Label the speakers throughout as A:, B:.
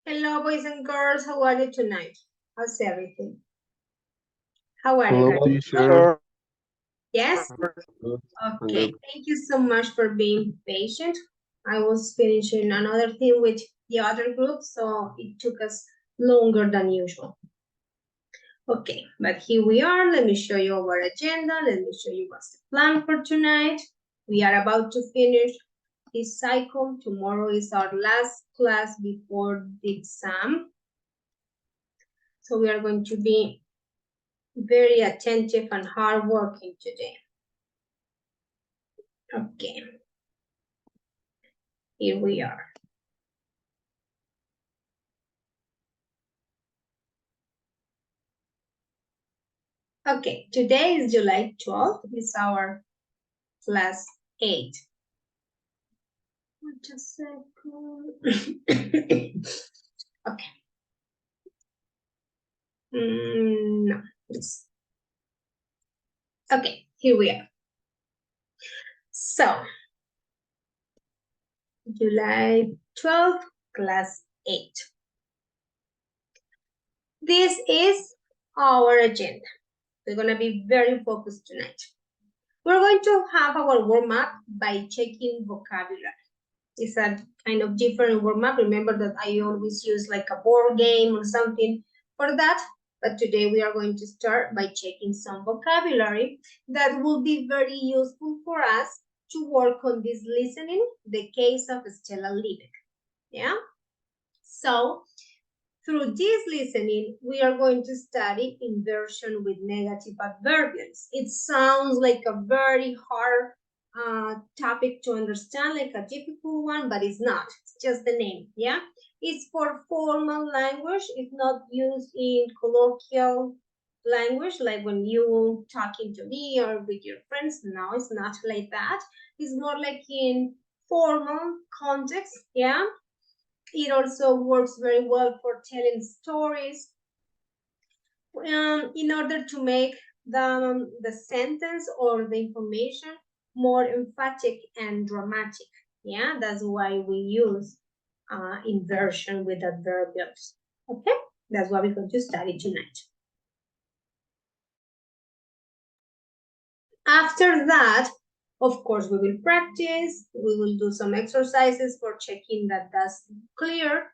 A: Hello, boys and girls. How are you tonight? How's everything? How are you
B: Hello,
A: guys?
B: teacher.
A: Yes?
B: Good. I'm
A: Okay.
B: good.
A: Thank you so much for being patient. I was finishing another thing with the other group, so it took us longer than usual. Okay, but here we are. Let me show you our agenda. Let me show you what's the plan for tonight. We are about to finish this cycle. Tomorrow is our last class before the exam. So we are going to be very attentive and hardworking today. Okay, here we are. Okay, today is July 12th. It's our class 8. Wait a second. Okay. No, please. Okay, here we are. So, July 12th, class 8. This is our agenda. We're going to be very focused tonight. We're going to have our warm-up by checking vocabulary. It's a kind of different warm-up. Remember that I always use like a board game or something for that. But today we are going to start by checking some vocabulary that will be very useful for us to work on this listening, the case of Stella Liebig. Yeah? So, through this listening, we are going to study inversion with negative adverbials. It sounds like a very hard topic to understand, like a difficult one, but it's not. It's just the name, yeah? It's for formal language. It's not used in colloquial language, like when you talking to me or with your friends. No, it's not like that. It's more like in formal context, yeah? It also works very well for telling stories in order to make the sentence or the information more emphatic and dramatic. Yeah, that's why we use inversion with adverbials. Okay, that's what we're going to study tonight. After that, of course, we will practice. We will do some exercises for checking that that's clear.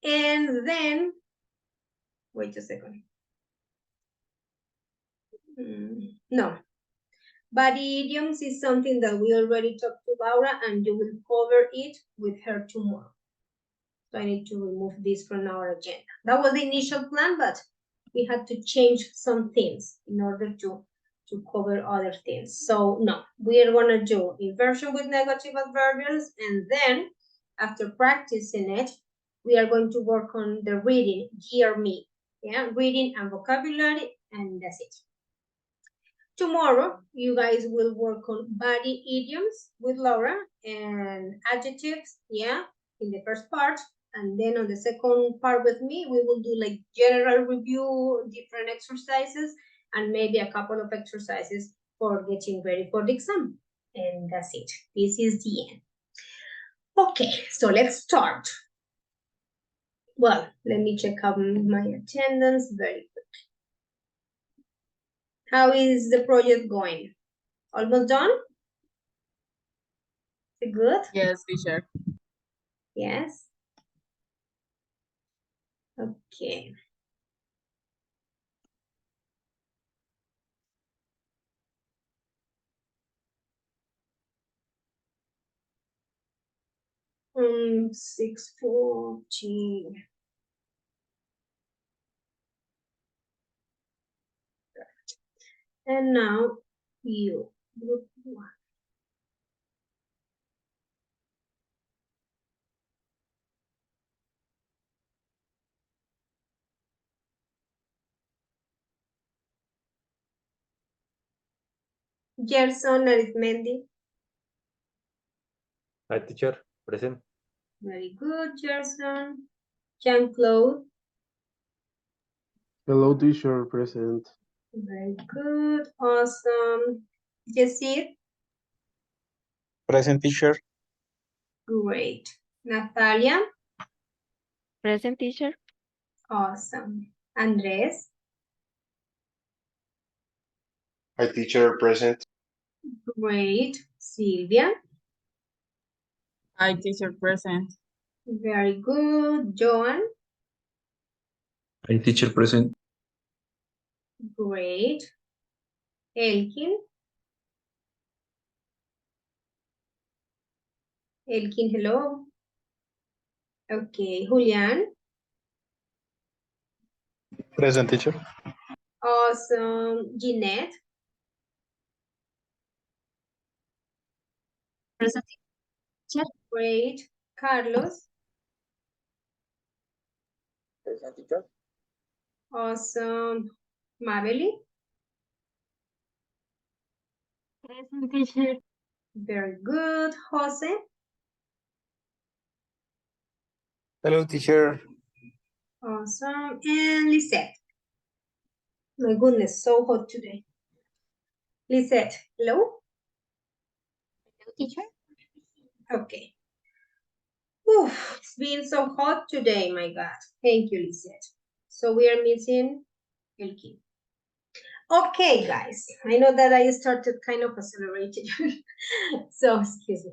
A: And then, wait a second. No. Body idioms is something that we already talked to Laura, and you will cover it with her tomorrow. So I need to remove this from our agenda. That was the initial plan, but we had to change some things in order to cover other things. So no, we are gonna do inversion with negative adverbials, and then after practicing it, we are going to work on the reading, dear me. Yeah, reading and vocabulary, and that's it. Tomorrow, you guys will work on body idioms with Laura and adjectives, yeah, in the first part. And then on the second part with me, we will do like general review, different exercises, and maybe a couple of exercises for getting ready for the exam. And that's it. This is the end. Okay, so let's start. Well, let me check out my attendance very quick. How is the project going? Almost done? Is it good?
C: Yes, teacher.
A: Yes. Okay. Um, 6:40. And now you, group 1. Gerson Arizmendi.
D: Hi, teacher. Present.
A: Very good, Gerson. Jean-Claude.
B: Hello, teacher. Present.
A: Very good. Awesome. Jessit.
E: Present, teacher.
A: Great. Natalia.
C: Present, teacher.
A: Awesome. Andres?
B: Hi, teacher, present.
A: Great. Silvia?
D: Hi, teacher, present.
A: Very good. Joan?
E: Hi, teacher, present.
A: Great. Elkin? Elkin, hello. Okay. Julian?
B: Present, teacher.
A: Awesome. Jeanette?
C: Present, teacher.
A: Great. Carlos?
E: Present, teacher.
A: Awesome. Mabeli?
C: Present, teacher.
A: Very good. Jose?
B: Hello, teacher.
A: Awesome. And Lisette? My goodness, so hot today. Lisette, hello?
C: Hello, teacher.
A: Okay. Oof, it's been so hot today, my God. Thank you, Lisette. So we are missing Elkin. Okay, guys. I know that I started kind of accelerated. So, excuse me.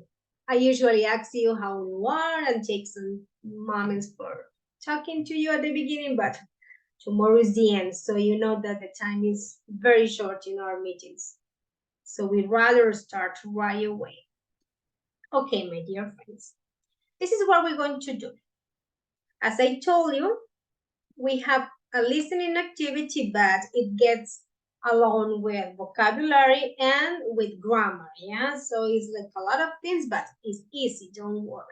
A: I usually ask you how you are and take some moments for talking to you at the beginning, but tomorrow is the end. So you know that the time is very short in our meetings. So we'd rather start right away. Okay, my dear friends. This is what we're going to do. As I told you, we have a listening activity, but it gets along with vocabulary and with grammar, yeah? So it's like a lot of things, but it's easy, don't worry.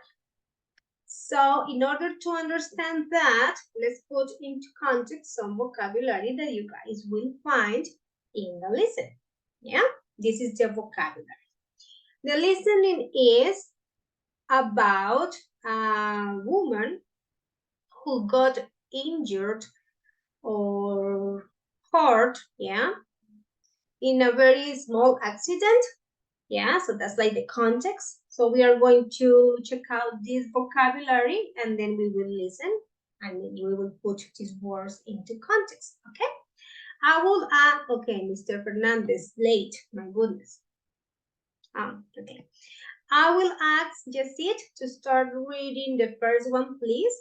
A: So in order to understand that, let's put into context some vocabulary that you guys will find in the listening, yeah? This is the vocabulary. The listening is about a woman who got injured or hurt, yeah, in a very small accident, yeah, so that's like the context. So we are going to check out this vocabulary and then we will listen and then we will put these words into context, okay? I will add, okay, Mr. Fernandez, late, my goodness. Okay. I will ask Jacit to start reading the first one, please.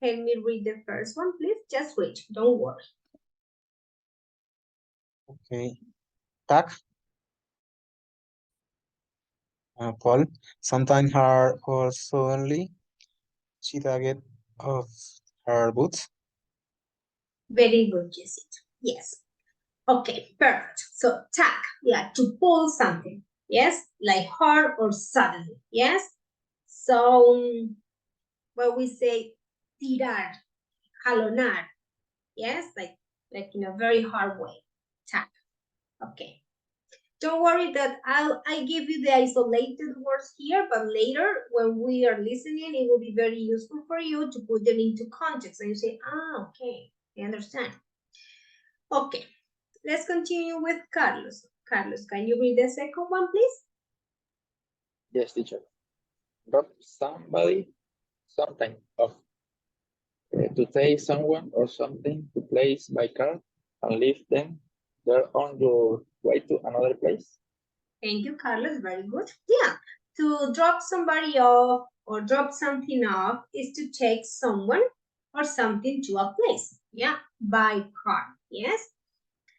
A: Help me read the first one, please. Just read, don't worry.
F: Okay. Tack. Paul. Sometimes hard or suddenly she tagged of her boots.
A: Very good, Jacit. Yes. Okay, perfect. So tack, yeah, to pull something. Yes, like hard or suddenly. Yes. So what we say, tirar, jalonar. Yes, like in a very hard way. Tack. Okay. Don't worry that I give you the isolated words here, but later when we are listening, it will be very useful for you to put them into context. And you say, okay, I understand. Okay, let's continue with Carlos. Carlos, can you read the second one, please?
E: Yes, teacher. Drop somebody sometime off. To take someone or something to place by car and leave them there on your way to another place.
A: Thank you, Carlos. Very good. Yeah, to drop somebody off or drop something off is to take someone or something to a place. Yeah, by car. Yes.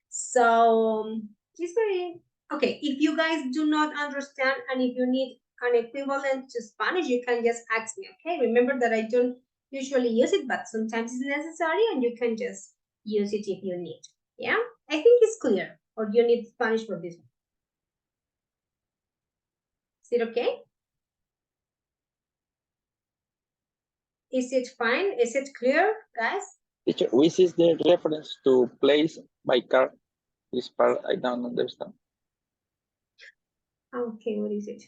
A: So it's very okay. If you guys do not understand and if you need an equivalent to Spanish, you can just ask me. Okay. Remember that I don't usually use it, but sometimes it's necessary, and you can just use it if you need. Yeah, I think it's clear. Or do you need Spanish for this one? Is it okay? Is it fine? Is it clear, guys?
E: Teacher, which is the reference to place by car? This part I don't understand.
A: Okay, what is it?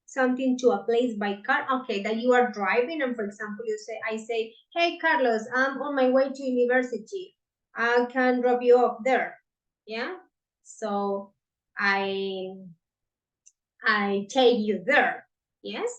A: Something to a place by car. Okay, that you are driving, and for example, I say, hey Carlos, I'm on my way to university. I can drop you off there. Yeah. So I take you there. Yes.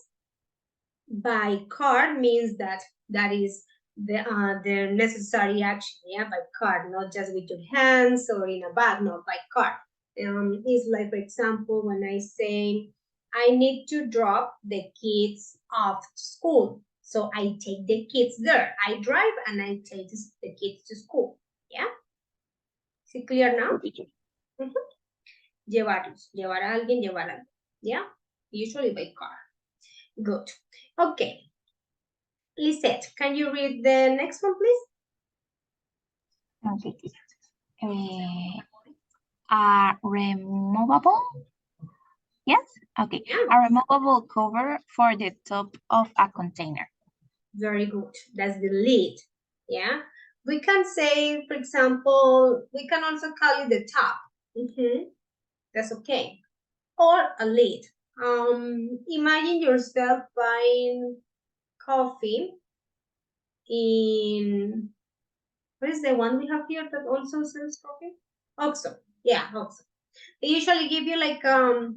A: by car means that is the necessary action, yeah, by car, not just with your hands or in a bag, no, by car. It's like, for example, when I say, I need to drop the kids off to school. So I take the kids there. I drive and I take the kids to school, yeah? Is it clear now?
E: Teacher.
A: Llevarlos, llevar a alguien, llevar algo, yeah? Usually by car. Good. Okay. Lisette, can you read the next one, please?
C: Okay, teacher. A removable? Yes? Okay. A removable cover for the top of a container.
A: Very good. That's the lid. Yeah. We can say, for example, we can also call it the top. That's okay. Or a lid. Imagine yourself buying coffee in, what is the one we have here that also sells coffee? Oxo. Yeah, Oxo. They usually give you like, I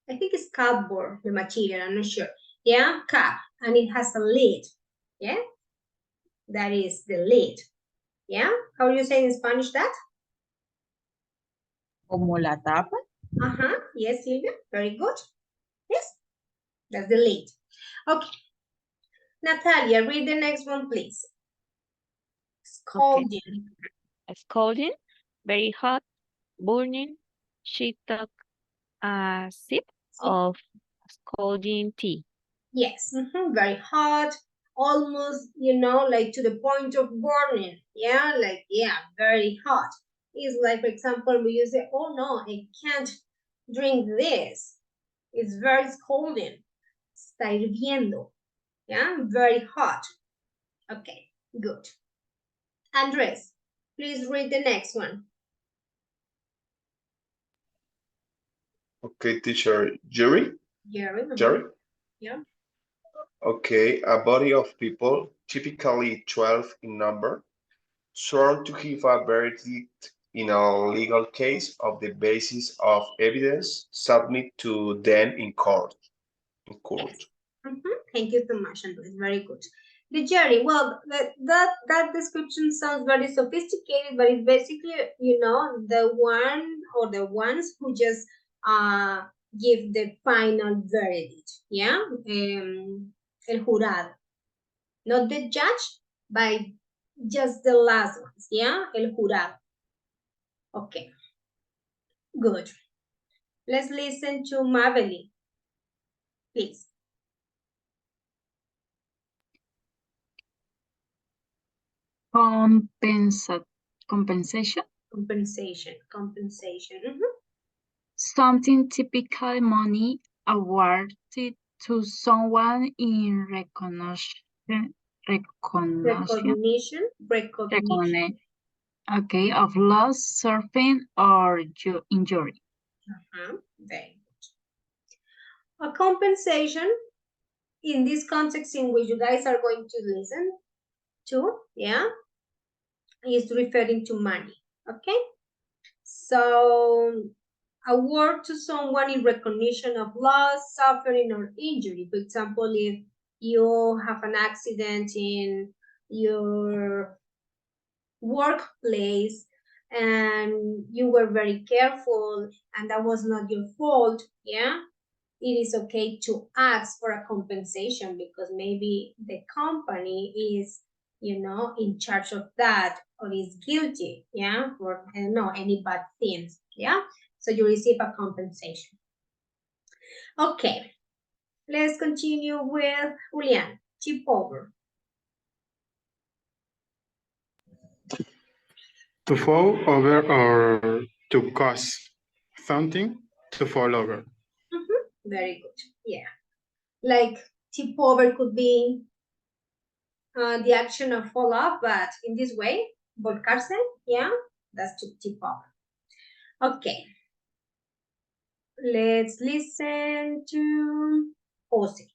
A: think it's cardboard, the material, I'm not sure. Yeah, cup, and it has a lid. Yeah, that is the lid. Yeah, how do you say in Spanish that?
D: Como la tapa.
A: Yes, Silvia, very good. Yes, that's the lid. Okay, Natalia, read the next one, please. Scalding.
C: Okay. Scalding, very hot, burning. She took a sip of scalding tea.
A: Yes, very hot, almost, like to the point of burning. Yeah, like, yeah, very hot. It's like, for example, we use it, oh no, I can't drink this. It's very scalding. Está hirviendo. Yeah, very hot. Okay, good. Andres, please read the next one.
B: Okay, teacher. Jury?
A: Jerry? Yeah.
B: Okay, a body of people, typically 12 in number, sworn to give a verdict in a legal case of the basis of evidence submitted to them in court.
A: Thank you so much, Andres. Very good. The jury, well, that description sounds very sophisticated, but it's basically, the one or the ones who just give the final verdict, yeah? El jurado. Not the judge, but just the last ones, yeah? El jurado. Okay, good. Let's listen to Mavely, please.
C: Compensation.
A: Compensation.
C: Something typically money awarded to someone in recognition.
A: Recognition.
C: Okay, of loss, suffering, or injury.
A: Very good. A compensation in this context in which you guys are going to listen to, yeah, is referring to money, okay? So, award to someone in recognition of loss, suffering, or injury. For example, if you have an accident in your workplace and you were very careful and that was not your fault, yeah, it is okay to ask for a compensation because maybe the company is, in charge of that or is guilty, yeah, for, I don't know, any bad things, yeah? So you receive a compensation. Okay, let's continue with Julian. Chip over.
F: To fall over or to cause something to fall over.
A: Very good, yeah. Like tip over could be the action of fall off, but in this way, volcarse, yeah, that's to tip over. Okay, let's listen to Jose.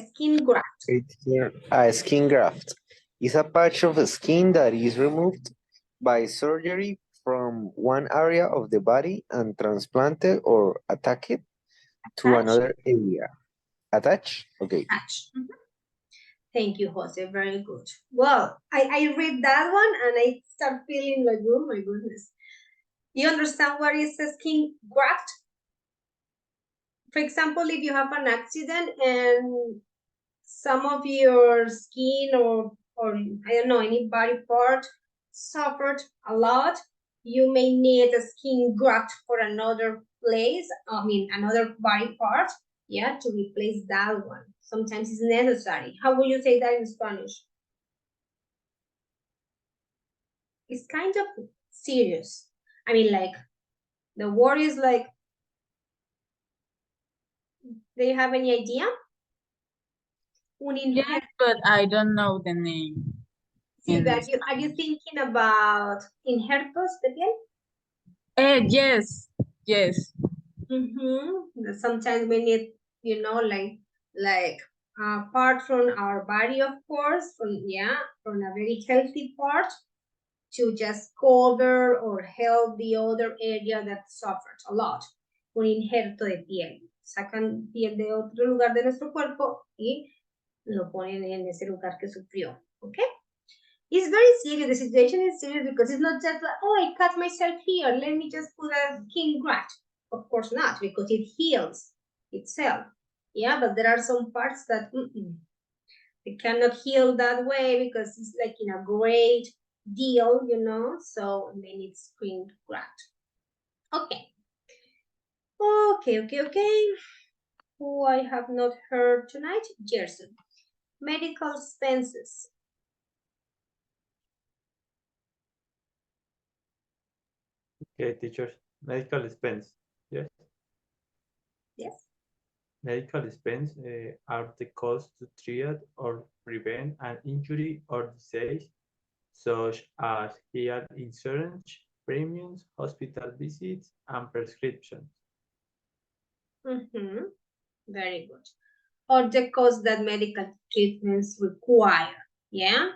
A: Skin graft.
G: A skin graft is a patch of skin that is removed by surgery from one area of the body and transplanted or attached to another area. Attach? Okay.
A: Attach. Thank you, Jose. Very good. Well, I read that one and I start feeling like, oh my goodness. You understand what is a skin graft? For example, if you have an accident and some of your skin or I don't know, any body part suffered a lot, you may need a skin graft for another place, another body part, yeah, to replace that one. Sometimes it's necessary. How will you say that in Spanish? It's kind of serious. I mean, like, the word is like, do you have any idea?
D: Yes, but I don't know the name.
A: Sí, but are you thinking about injertos de piel?
D: Yes, yes.
A: Sometimes we need, like apart from our body, of course, from a very healthy part to just cover or help the other area that suffered a lot. Un injerto de piel. Sacan piel de otro lugar de nuestro cuerpo y lo ponen en ese lugar que sufrió. Okay? It's very serious. The situation is serious because it's not just like, oh, I cut myself here. Let me just put a skin graft. Of course not, because it heals itself. Yeah, but there are some parts that it cannot heal that way because it's like in a great deal, so they need skin graft. Okay. Okay. Who I have not heard tonight? Gerson. Medical expenses.
H: Okay, teachers. Medical expense. Yes.
A: Yes.
H: Medical expense are the costs to treat or prevent an injury or disease, such as health insurance, premiums, hospital visits, and prescriptions.
A: Very good. Or the cost that medical treatments require. Yeah,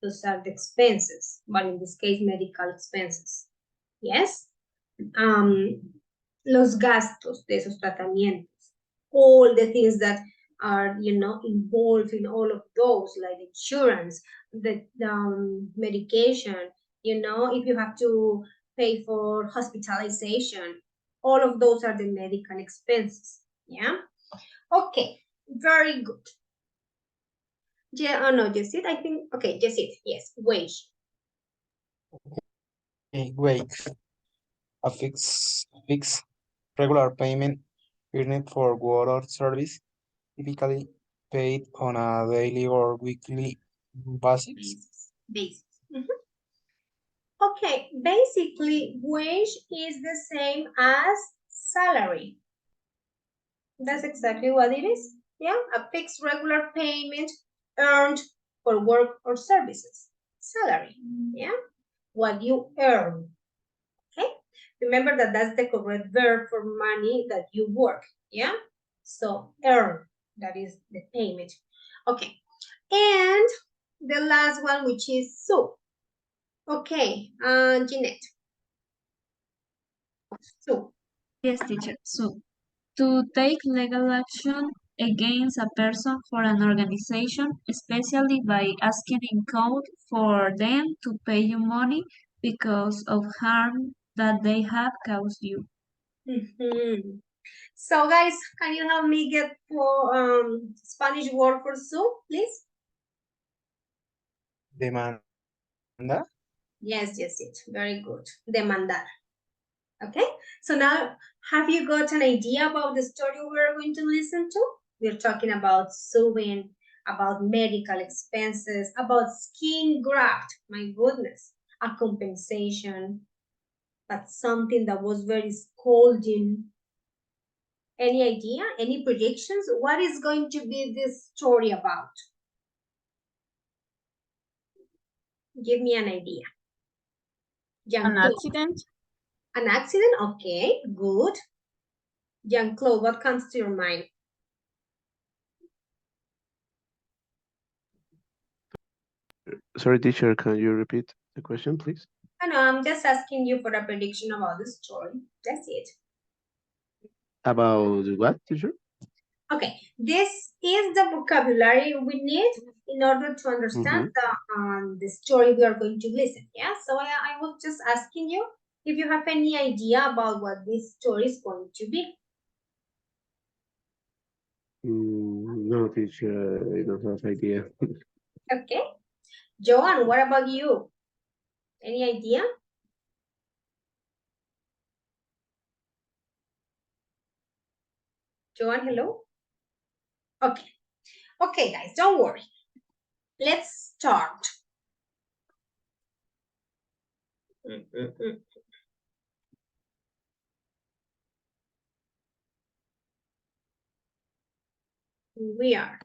A: those are the expenses, but in this case, medical expenses. Yes. Los gastos de esos tratamientos. All the things that are, involved in all of those, like insurance, the medication, if you have to pay for hospitalization, all of those are the medical expenses. Yeah. Okay. Very good. Yeah, oh no, just it. I think, okay, just it. Yes, wage.
I: Wage. A fixed regular payment earned for work or service, typically paid on a daily or weekly basis.
A: Basis. Okay, basically, wage is the same as salary. That's exactly what it is. Yeah, a fixed regular payment earned for work or services. Salary. Yeah, what you earn. Okay, remember that that's the correct verb for money that you work. Yeah, so earn, that is the payment. Okay, and the last one, which is sue. Okay, Jeanette. Sue.
C: Yes, teacher. So, to take legal action against a person for an organization, especially by asking in court for them to pay you money because of harm that they have caused you.
A: So guys, can you help me get for Spanish word for sue, please?
I: Demanda.
A: Yes, very good. Demandar. Okay, so now have you got an idea about the story we're going to listen to? We're talking about suing, about medical expenses, about skin graft, my goodness, a compensation, but something that was very scolding. Any idea? Any predictions? What is going to be this story about? Give me an idea.
D: An accident?
A: An accident? Okay, good. Jean-Claude, what comes to your mind?
J: Sorry, teacher, can you repeat the question, please?
A: I know, I'm just asking you for a prediction about the story. That's it.
J: About what, teacher?
A: Okay, this is the vocabulary we need in order to understand the story we are going to listen. Yeah, so I was just asking you if you have any idea about what this story is going to be.
J: No, teacher, I don't have idea.
A: Okay, Joan, what about you? Any idea? Joan, hello? Okay. Okay, guys, don't worry. Let's start. We are.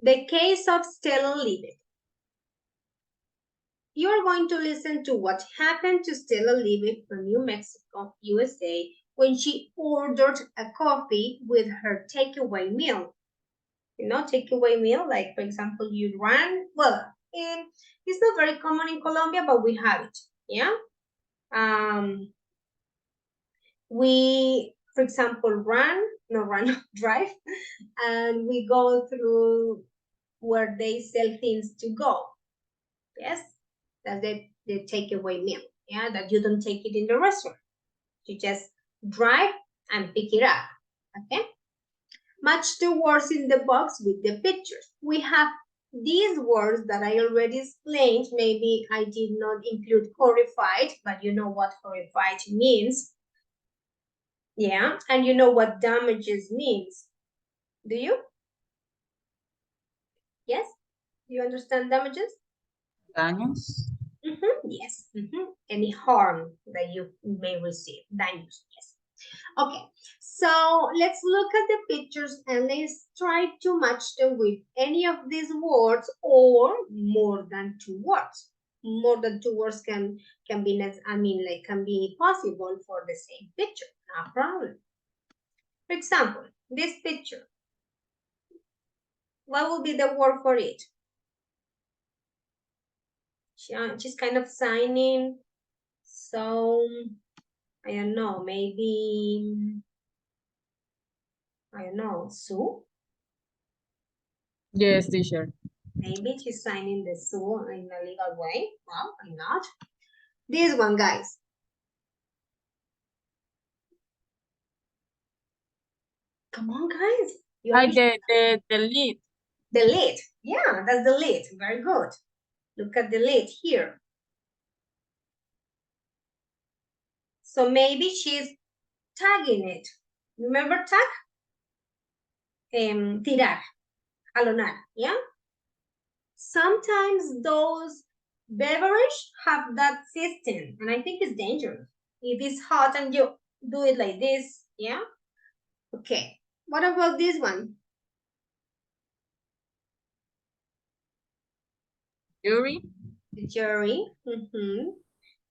A: The case of Stella Libet. You are going to listen to what happened to Stella Libet from New Mexico, USA, when she ordered a coffee with her takeaway meal. You know, takeaway meal, like, for example, you run, well, it's not very common in Colombia, but we have it, yeah? We, for example, drive, and we go through where they sell things to go. Yes, that's the takeaway meal. Yeah, that you don't take it in the restaurant. You just drive and pick it up. Okay. Match the words in the box with the pictures. We have these words that I already explained. Maybe I did not include horrified, but you know what horrified means. Yeah, and you know what damages means. Do you? Yes? Do you understand damages?
D: Daños.
A: Yes. Any harm that you may receive. Daños, yes. Okay, so let's look at the pictures and let's try to match them with any of these words or more than two words. More than two words can be, can be possible for the same picture. No problem. For example, this picture. What would be the word for it? She's kind of signing. So, I don't know, maybe, I don't know, Sue?
D: Yes, teacher.
A: Maybe she's signing the Sue in a legal way. Well, why not? This one, guys. Come on, guys.
D: The lead.
A: The lid. Yeah, that's the lid. Very good. Look at the lid here. So maybe she's tagging it. Remember tag? Tirar. Jalonar. Yeah? Sometimes those beverages have that system, and I think it's dangerous. If it's hot and you do it like this, yeah? Okay. What about this one?
D: Jury.
A: The jury.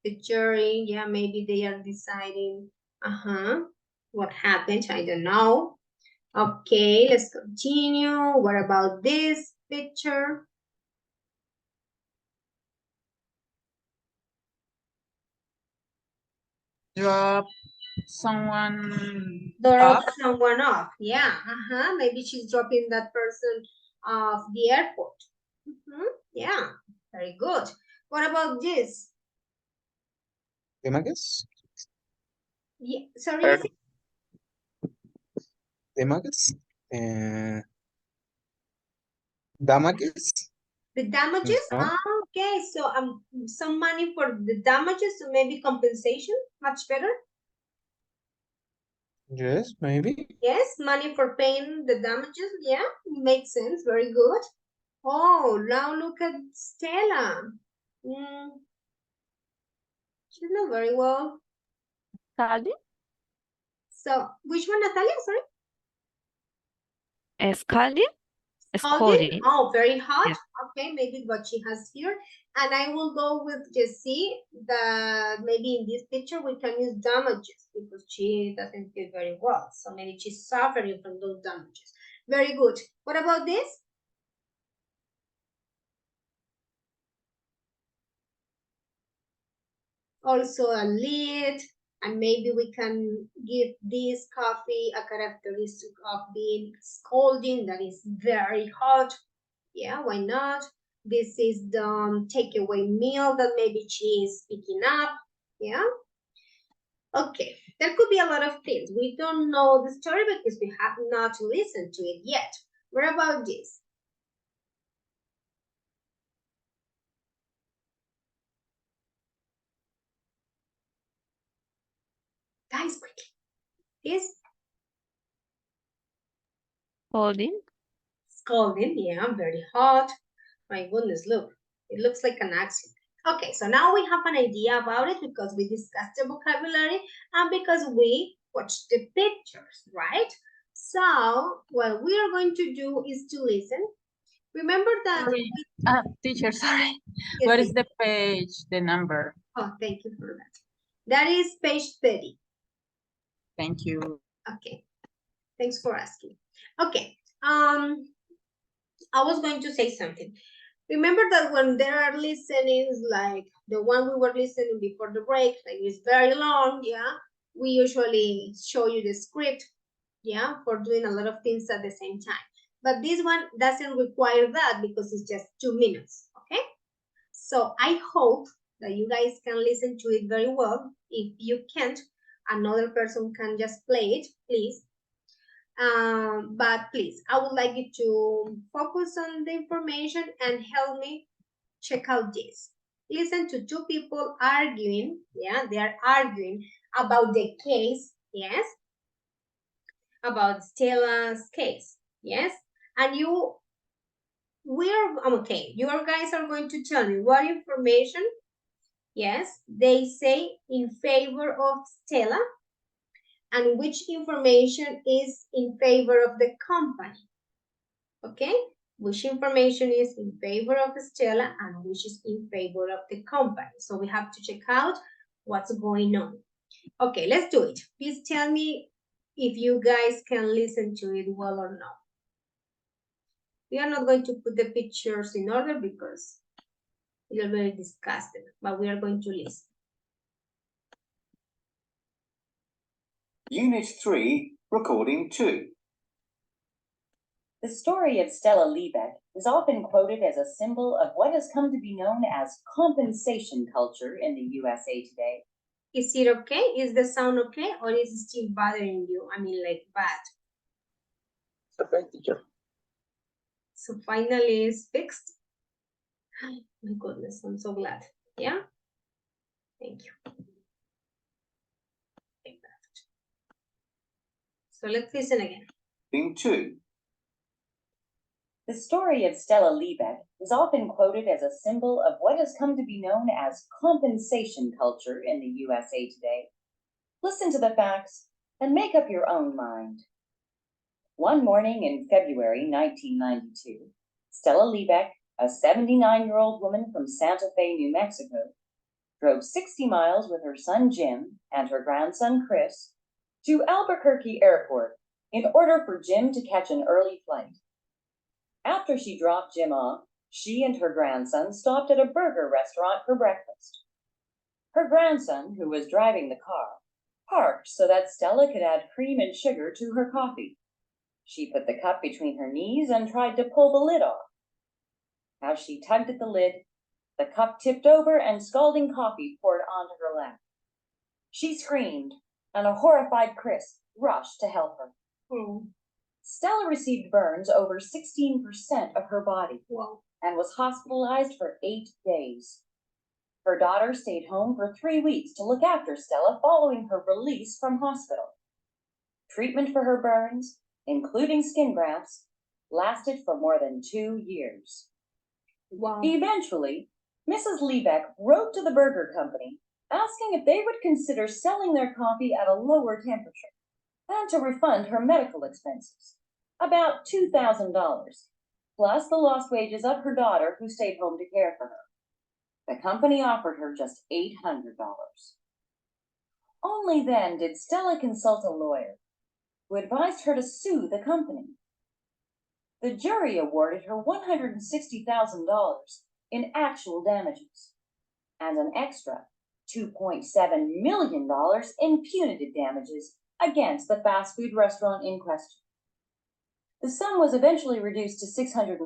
A: The jury, yeah, maybe they are deciding, what happened, I don't know. Okay, let's continue. What about this picture?
D: Drop someone
A: Drop
D: off.
A: someone off. Yeah, maybe she's dropping that person off the airport. Yeah, very good. What about this?
I: Damages?
A: Yeah, sorry,
I: Damages? Damages?
A: the damages?
I: No?
A: Okay, so some money for the damages, so maybe compensation, much better.
I: Yes, maybe.
A: Yes, money for paying the damages. Yeah, makes sense. Very good. Oh, now look at Stella. She's not very well.
K: Scalding?
A: So, which one, Natalia? Sorry.
K: Scalding?
A: Scalding?
K: Scalding.
A: Oh, very hot.
K: Yes.
A: Okay, maybe what she has here. And I will go with Jessie. Maybe in this picture we can use damages because she doesn't feel very well. So maybe she's suffering from those damages. Very good. What about this? Also a lid. And maybe we can give this coffee a characteristic of being scalding, that is very hot. Yeah, why not? This is the takeaway meal that maybe she is picking up. Yeah. Okay, there could be a lot of things. We don't know the story because we have not listened to it yet. What about this? Guys, quickly. This?
C: Holding.
A: Scalding, yeah, very hot. My goodness, look. It looks like an accident. Okay, so now we have an idea about it because we discussed the vocabulary and because we watched the pictures, right? So what we are going to do is to listen. Remember that...
D: Sorry. Teacher, sorry.
A: Yes,
D: What is
A: please.
D: the page, the number?
A: Oh, thank you for that. That is page 30.
D: Thank you.
A: Okay, thanks for asking. Okay, I was going to say something. Remember that when there are listenings like the one we were listening before the break, like it's very long, yeah, we usually show you the script, yeah, for doing a lot of things at the same time. But this one doesn't require that because it's just 2 minutes, okay? So I hope that you guys can listen to it very well. If you can't, another person can just play it, please. But please, I would like you to focus on the information and help me check out this. Listen to two people arguing, yeah, they are arguing about the case, yes, about Stella's case, yes, and okay, you guys are going to tell me what information, yes, they say in favor of Stella and which information is in favor of the company. Okay, which information is in favor of Stella and which is in favor of the company. So we have to check out what's going on. Okay, let's do it. Please tell me if you guys can listen to it well or not. We are not going to put the pictures in order because we are very disgusting, but we are going to listen.
K: Unit 3, Recording 2. The story of Stella Liebeck is often quoted as a symbol of what has come to be known as compensation culture in the USA today.
A: Is it okay? Is the sound okay? Or is it still bothering you? I mean, like bad?
E: It's okay, teacher.
A: So finally it's fixed. My goodness, I'm so glad. Yeah? Thank you. So let's listen again.
K: Theme 2. The story of Stella Liebeck is often quoted as a symbol of what has come to be known as compensation culture in the USA today. Listen to the facts and make up your own mind. One morning in February 1992, Stella Liebeck, a 79-year-old woman from Santa Fe, New Mexico, drove 60 miles with her son Jim and her grandson Chris to Albuquerque Airport in order for Jim to catch an early flight. After she dropped Jim off, she and her grandson stopped at a burger restaurant for breakfast. Her grandson, who was driving the car, parked so that Stella could add cream and sugar to her coffee. She put the cup between her knees and tried to pull the lid off. As she tugged at the lid, the cup tipped over and scalding coffee poured onto her lap. She screamed, and a horrified Chris rushed to help her. Stella received burns over 16% of her body.
A: Wow.
K: And was hospitalized for 8 days. Her daughter stayed home for 3 weeks to look after Stella following her release from hospital. Treatment for her burns, including skin grafts, lasted for more than 2 years.
A: Wow.
K: Eventually, Mrs. Liebeck wrote to the burger company asking if they would consider selling their coffee at a lower temperature and to refund her medical expenses, about $2,000, plus the lost wages of her daughter who stayed home to care for her. The company offered her just $800. Only then did Stella consult a lawyer who advised her to sue the company. The jury awarded her $160,000 in actual damages and an extra $2.7 million in punitive damages against the fast food restaurant in question. The sum was eventually reduced to $640,000,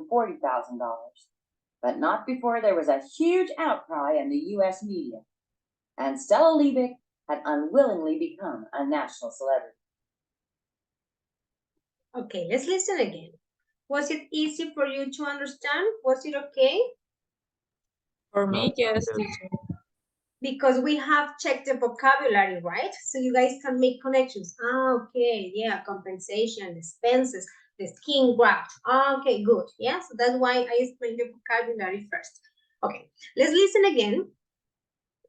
K: but not before there was a huge outcry in the US media, and Stella Liebig had unwillingly become a national celebrity.
A: Okay, let's listen again. Was it easy for you to understand? Was it okay?
D: For me, yes, teacher.
A: Because we have checked the vocabulary, right? So you guys can make connections. Okay, yeah, compensation, expenses, the skin graft. Okay, good. Yeah, so that's why I explained the vocabulary first. Okay, let's listen again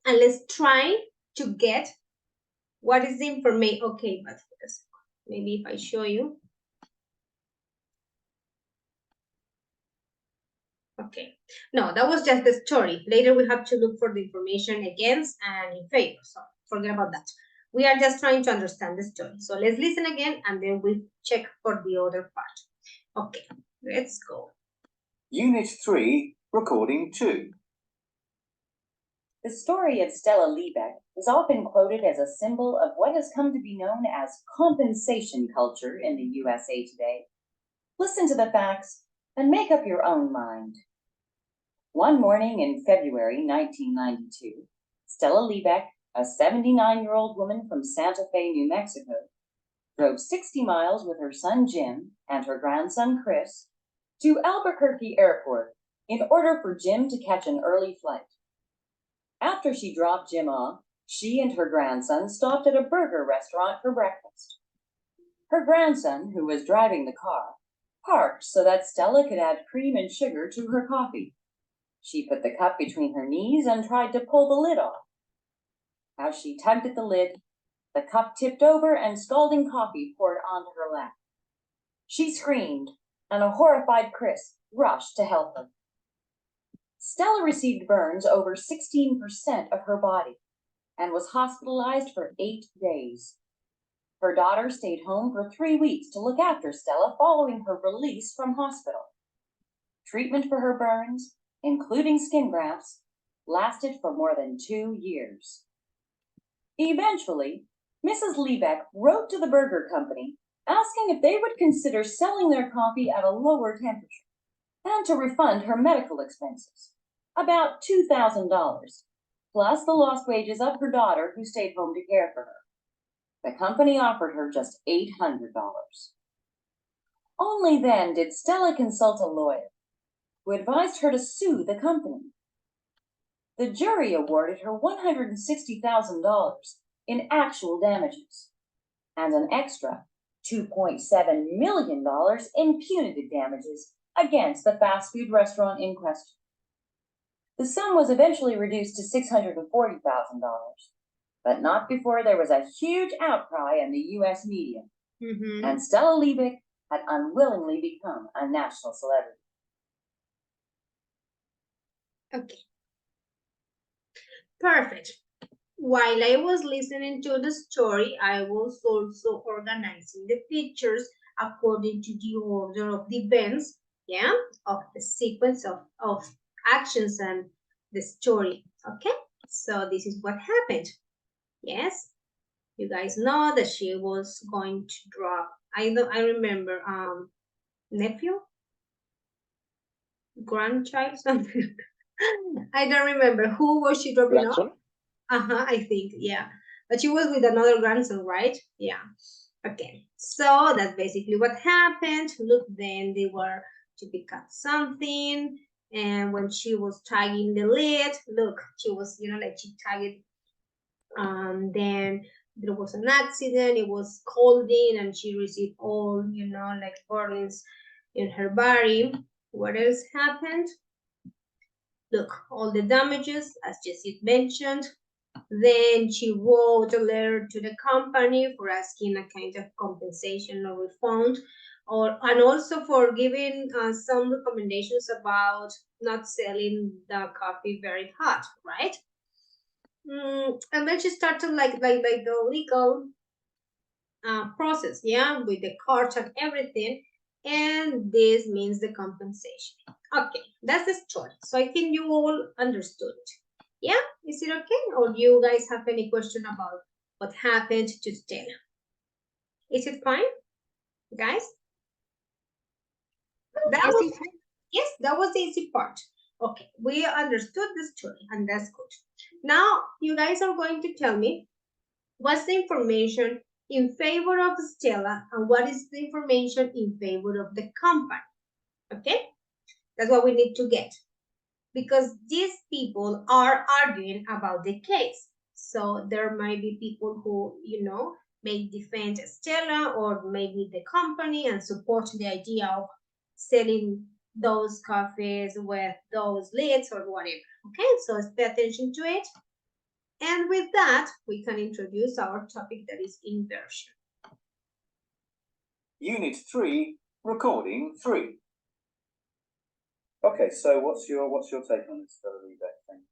A: and let's try to get what is the information. Okay, but maybe if I show you. Okay, no, that was just the story. Later we have to look for the information against and in favor, so forget about that. We are just trying to understand the story. So let's listen again and then we check for the other part. Okay, let's go.
K: Unit 3, Recording 2. The story of Stella Liebig is often quoted as a symbol of what has come to be known as compensation culture in the USA today. Listen to the facts and make up your own mind. One morning in February 1992, Stella Liebig, a 79-year-old woman from Santa Fe, New Mexico, drove 60 miles with her son Jim and her grandson Chris to Albuquerque Airport in order for Jim to catch an early flight. After she dropped Jim off, she and her grandson stopped at a burger restaurant for breakfast. Her grandson, who was driving the car, parked so that Stella could add cream and sugar to her coffee. She put the cup between her knees and tried to pull the lid off. As she tugged at the lid, the cup tipped over and scalding coffee poured onto her lap. She screamed, and a horrified Chris rushed to help her. Stella received burns over 16% of her body and was hospitalized for 8 days. Her daughter stayed home for 3 weeks to look after Stella following her release from hospital. Treatment for her burns, including skin grafts, lasted for more than 2 years. Eventually, Mrs. Liebig wrote to the burger company asking if they would consider selling their coffee at a lower temperature and to refund her medical expenses, about $2,000, plus the lost wages of her daughter who stayed home to care for her. The company offered her just $800. Only then did Stella consult a lawyer, who advised her to sue the company. The jury awarded her $160,000 in actual damages and an extra $2.7 million in punitive damages against the fast food restaurant in question. The sum was eventually reduced to $640,000, but not before there was a huge outcry in the US media, and Stella Liebig had unwillingly become a national celebrity.
A: Okay. Perfect. While I was listening to the story, I was also organizing the pictures according to the order of the events, yeah, of the sequence of actions and the story, okay? So this is what happened. Yes, you guys know that she was going to drop, I remember, nephew? Grandchild, something. I don't remember. Who was she dropping off?
E: Grandson?
A: I think, yeah. But she was with another grandson, right? Yeah. Okay. So that's basically what happened. Look, then they were to pick up something. And when she was tagging the lid, look, she was, like she tagged. Then there was an accident. It was scalding and she received all, like burnings in her body. What else happened? Look, all the damages, as Jessie mentioned. Then she wrote a letter to the company for asking a kind of compensation or refund, and also for giving some recommendations about not selling the coffee very hot, right? And then she started like the legal process, yeah, with the court and everything. And this means the compensation. Okay, that's the story. So I think you all understood. Yeah, is it okay? Or do you guys have any question about what happened to Stella? Is it fine, guys? Yes, that was the easy part. Okay, we understood the story, and that's good. Now, you guys are going to tell me what's the information in favor of Stella and what is the information in favor of the company. Okay, that's what we need to get, because these people are arguing about the case. So there might be people who, may defend Stella or maybe the company and support the idea of selling those coffees with those lids or whatever. Okay, so let's pay attention to it. And with that, we can introduce our topic, that is inversion.
L: Unit 3, recording 3. Okay, so what's your take on this Rebecca thing?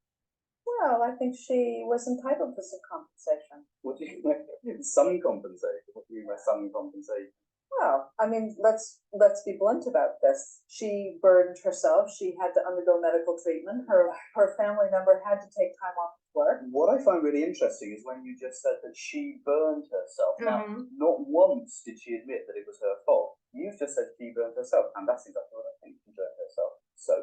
M: Well, I think she was entitled to some compensation.
L: What do you mean? Some compensation? What do you mean by some compensation?
M: Well, I mean, let's be blunt about this. She burned herself. She had to undergo medical treatment. Her family member had to take time off work.
L: What I find really interesting is when you just said that she burned herself. Now, not once did she admit that it was her fault. You've just said she burned herself, and that's exactly what I think. She burned herself. So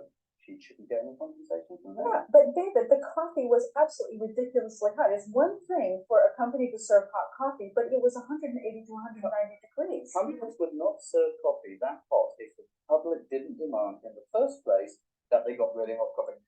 L: she shouldn't get any compensation from that.
M: Yeah, but David, the coffee was absolutely ridiculously hot. It's one thing for a company to serve hot coffee, but it was 180 to 190 degrees.
L: Companies would not serve coffee that hot if the public didn't demand in the first place that they got really hot coffee.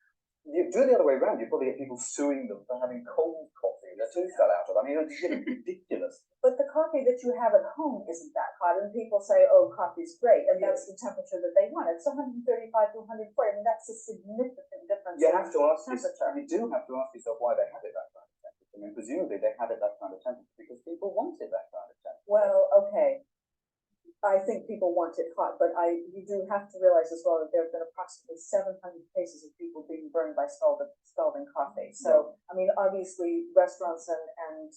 L: You do it the other way around, you probably get people suing them for having cold coffee. Their tooth fell out of. I mean, it's ridiculous.
M: But the coffee that you have at home isn't that hot, and people say, "Oh, coffee's great," and that's the temperature that they want. It's 135 to 140. I mean, that's a significant difference.
L: You have to ask yourself. You do have to ask yourself why they had it that kind of temperature. I mean, presumably they had it that kind of temperature because people wanted that kind of temperature.
M: Well, okay. I think people want it hot, but you do have to realize as well that there have been approximately 700 cases of people being burned by scalding coffee. So, I mean, obviously restaurants and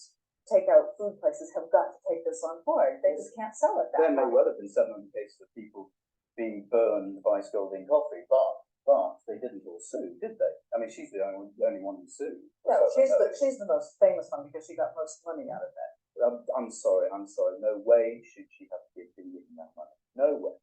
M: takeout food places have got to take this on board. They just can't sell it that way.
L: There may well have been 700 cases of people being burned by scalding coffee, but they didn't all sue, did they? I mean, she's the only one who sued.
M: No, she's the most famous one because she got most money out of that.
L: I'm sorry. No way should she have to be getting that money. No way.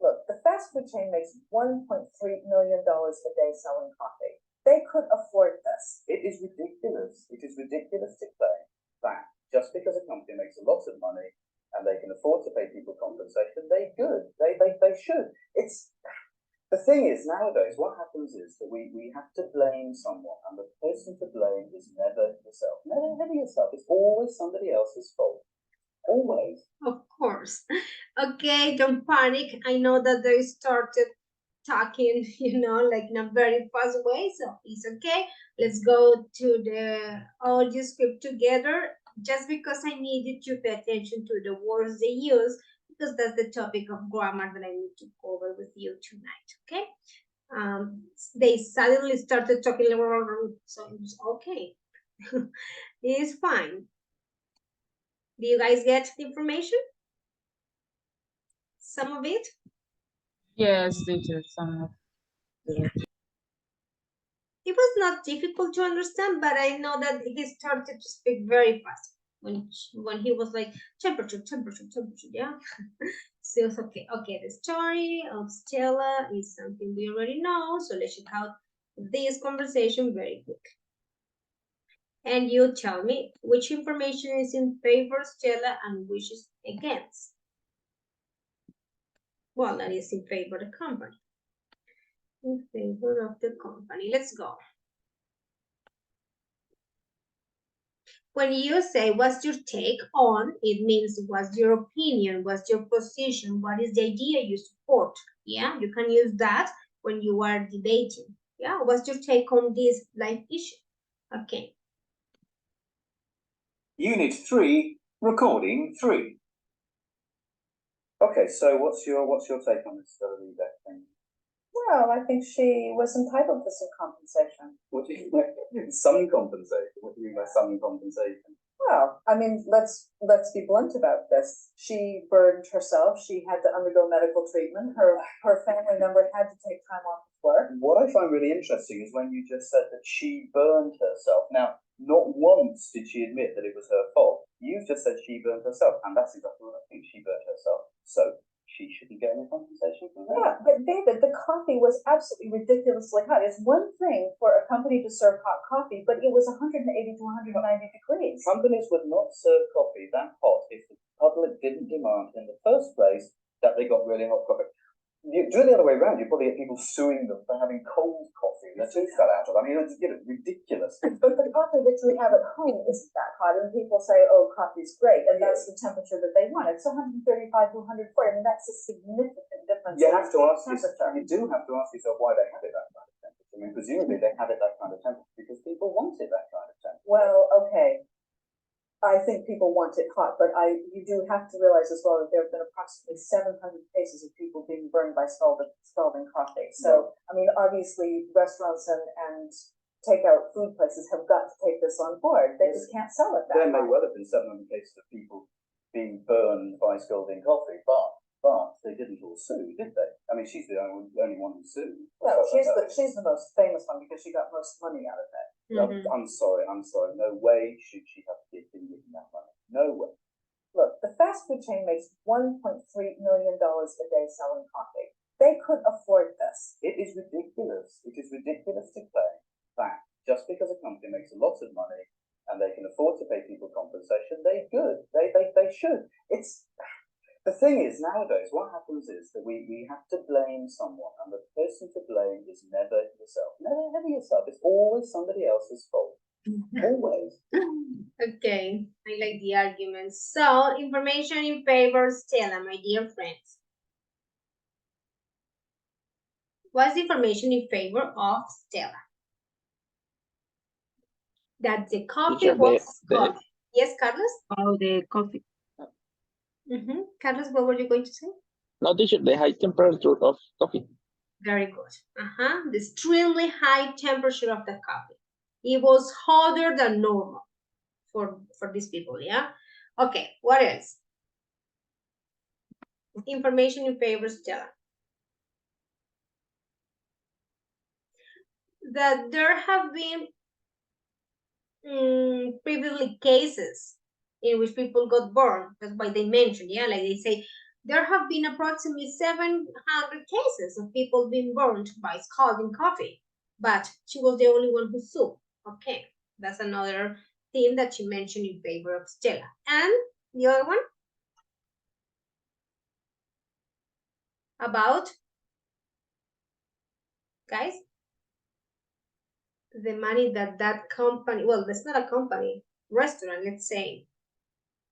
M: Look, the fast food chain makes $1.3 million a day selling coffee. They could afford this.
L: It is ridiculous. It is ridiculous to claim that just because a company makes a lot of money and they can afford to pay people compensation, they should. The thing is, nowadays, what happens is that we have to blame someone, and the person to blame is never yourself. Never yourself. It's always somebody else's fault. Always.
A: Of course. Okay, don't panic. I know that they started talking, like in a very fast way, so it's okay. Let's go to the audio script together, just because I needed to pay attention to the words they use, because that's the topic of grammar that I need to cover with you tonight, okay? They suddenly started talking, so it was okay. It's fine. Do you guys get the information? Some of it?
D: Yes, teacher, some of it.
A: It was not difficult to understand, but I know that he started to speak very fast when he was like temperature, yeah. So it's okay. Okay, the story of Stella is something we already know, so let's check out this conversation very quick. And you tell me which information is in favor of Stella and which is against. Well, that is in favor of the company. In favor of the company. Let's go. When you say what's your take on, it means what's your opinion, what's your position, what is the idea you support. Yeah, you can use that when you are debating. Yeah, what's your take on this life issue? Okay.
L: Unit 3, recording 3. Okay, so what's your take on this Rebecca thing?
M: Well, I think she was entitled to some compensation.
L: What do you mean? Some compensation? What do you mean by some compensation?
M: Well, I mean, let's be blunt about this. She burned herself. She had to undergo medical treatment. Her family member had to take time off
L: What I find really interesting is when you just said that she burned herself. Now, not once did she admit that it was her fault. You've just said she burned herself, and that's exactly what I think. She burned herself. So she shouldn't get any compensation for that.
M: Yeah, but David, the coffee was absolutely ridiculously hot. It's one thing for a company to serve hot coffee, but it was 180 to 190 degrees.
L: Companies would not serve coffee that hot if the public didn't demand in the first place that they got really hot coffee. You do it the other way around, you probably get people suing them for having cold coffee. Their tooth fell out of. I mean, it's ridiculous.
M: But the coffee that we have at home isn't that hot, and people say, "Oh, coffee's great," and that's the temperature that they want. It's 135 to 140. I mean, that's a significant difference.
L: You have to ask
M: yourself.
L: you do have to ask yourself why they had it that kind of temperature. I mean, presumably they had it that kind of temperature because people wanted that kind of temperature.
M: Well, okay. I think people want it hot, but you do have to realize as well that there have been approximately 700 cases of people being burned by scalding coffee. So, I mean, obviously restaurants and takeout food places have got to take this on board. They just can't sell it that
L: There may
M: hot.
L: well have been 700 cases of people being burned by scalding coffee, but they didn't all sue, did they? I mean, she's the only one who sued.
M: Well, she's the most famous one because she got most money out of it.
L: I'm sorry. No way should she have been given that money. No way.
M: Look, the fast food chain makes $1.3 million a day selling coffee. They could afford this.
L: It is ridiculous. It is ridiculous to claim that just because a company makes a lot of money and they can afford to pay people compensation, they should. It's the thing is, nowadays, what happens is that we have to blame someone, and the person to blame is never yourself. Never yourself. It's always somebody else's fault. Always.
A: Okay, I like the argument. So, information in favor of Stella, my dear friends. What's the information in favor of Stella? That the coffee
E: Teacher,
A: was coffee. Yes, Carlos?
C: Oh, the coffee.
A: Carlos, what were you going to say?
E: No, teacher, the high temperature of coffee.
A: Very good. The extremely high temperature of the coffee. It was hotter than normal for these people, yeah? Okay, what else? Information in favor of Stella. That there have been previously cases in which people got burned. That's why they mentioned, yeah, like they say, there have been approximately 700 cases of people being burned by scalding coffee, but she was the only one who sued. Okay, that's another theme that she mentioned in favor of Stella. And the other one? About, guys? The money that company, well, that's not a company, restaurant, let's say,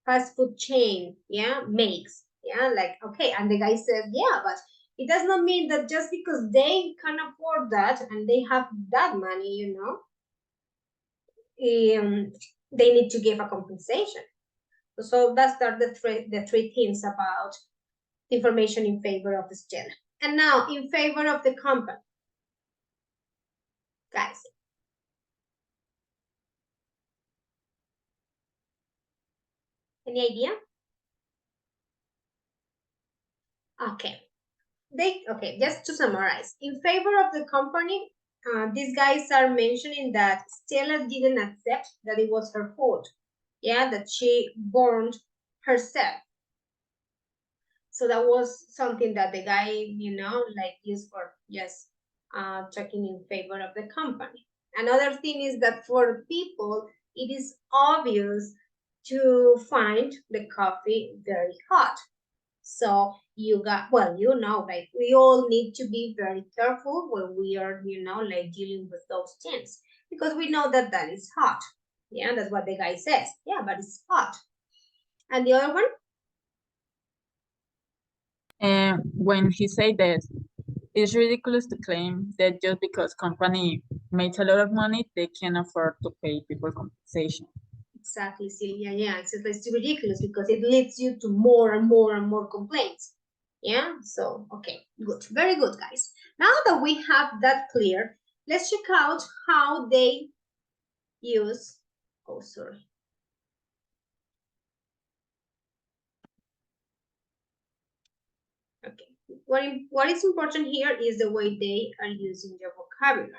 A: fast food chain, yeah, makes, yeah, like, okay, and the guy says, yeah, but it does not mean that just because they can afford that and they have that money, you know, they need to give a compensation. So that's the three things about information in favor of the Stella. And now, in favor of the company. Guys. Any idea? Okay. Just to summarize, in favor of the company, these guys are mentioning that Stella didn't accept that it was her fault. Yeah, that she burned herself. So that was something that the guy, you know, like used for just talking in favor of the company. Another thing is that for people, it is obvious to find the coffee very hot. So you know, like we all need to be very careful when we are, you know, like dealing with those things because we know that is hot. Yeah, that's what the guy says. Yeah, but it's hot. And the other one?
D: When he said that it's ridiculous to claim that just because company makes a lot of money, they can afford to pay people compensation.
A: Exactly, Celia. Yeah, it's ridiculous because it leads you to more and more and more complaints. Yeah, so, okay, good. Very good, guys. Now that we have that clear, let's check out how they use, oh, sorry. Okay, what is important here is the way they are using their vocabulary.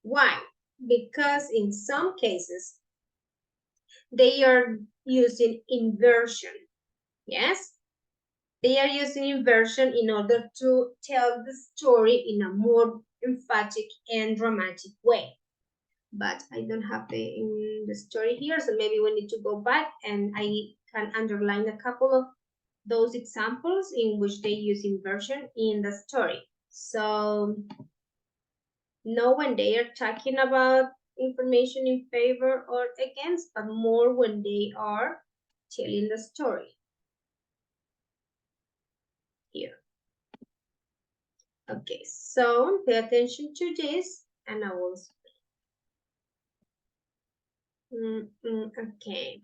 A: Why? Because in some cases, they are using inversion. Yes? They are using inversion in order to tell the story in a more emphatic and dramatic way. But I don't have the story here, so maybe we need to go back and I can underline a couple of those examples in which they use inversion in the story. So not when they are talking about information in favor or against, but more when they are telling the story. Here. Okay, so pay attention to this and I will okay.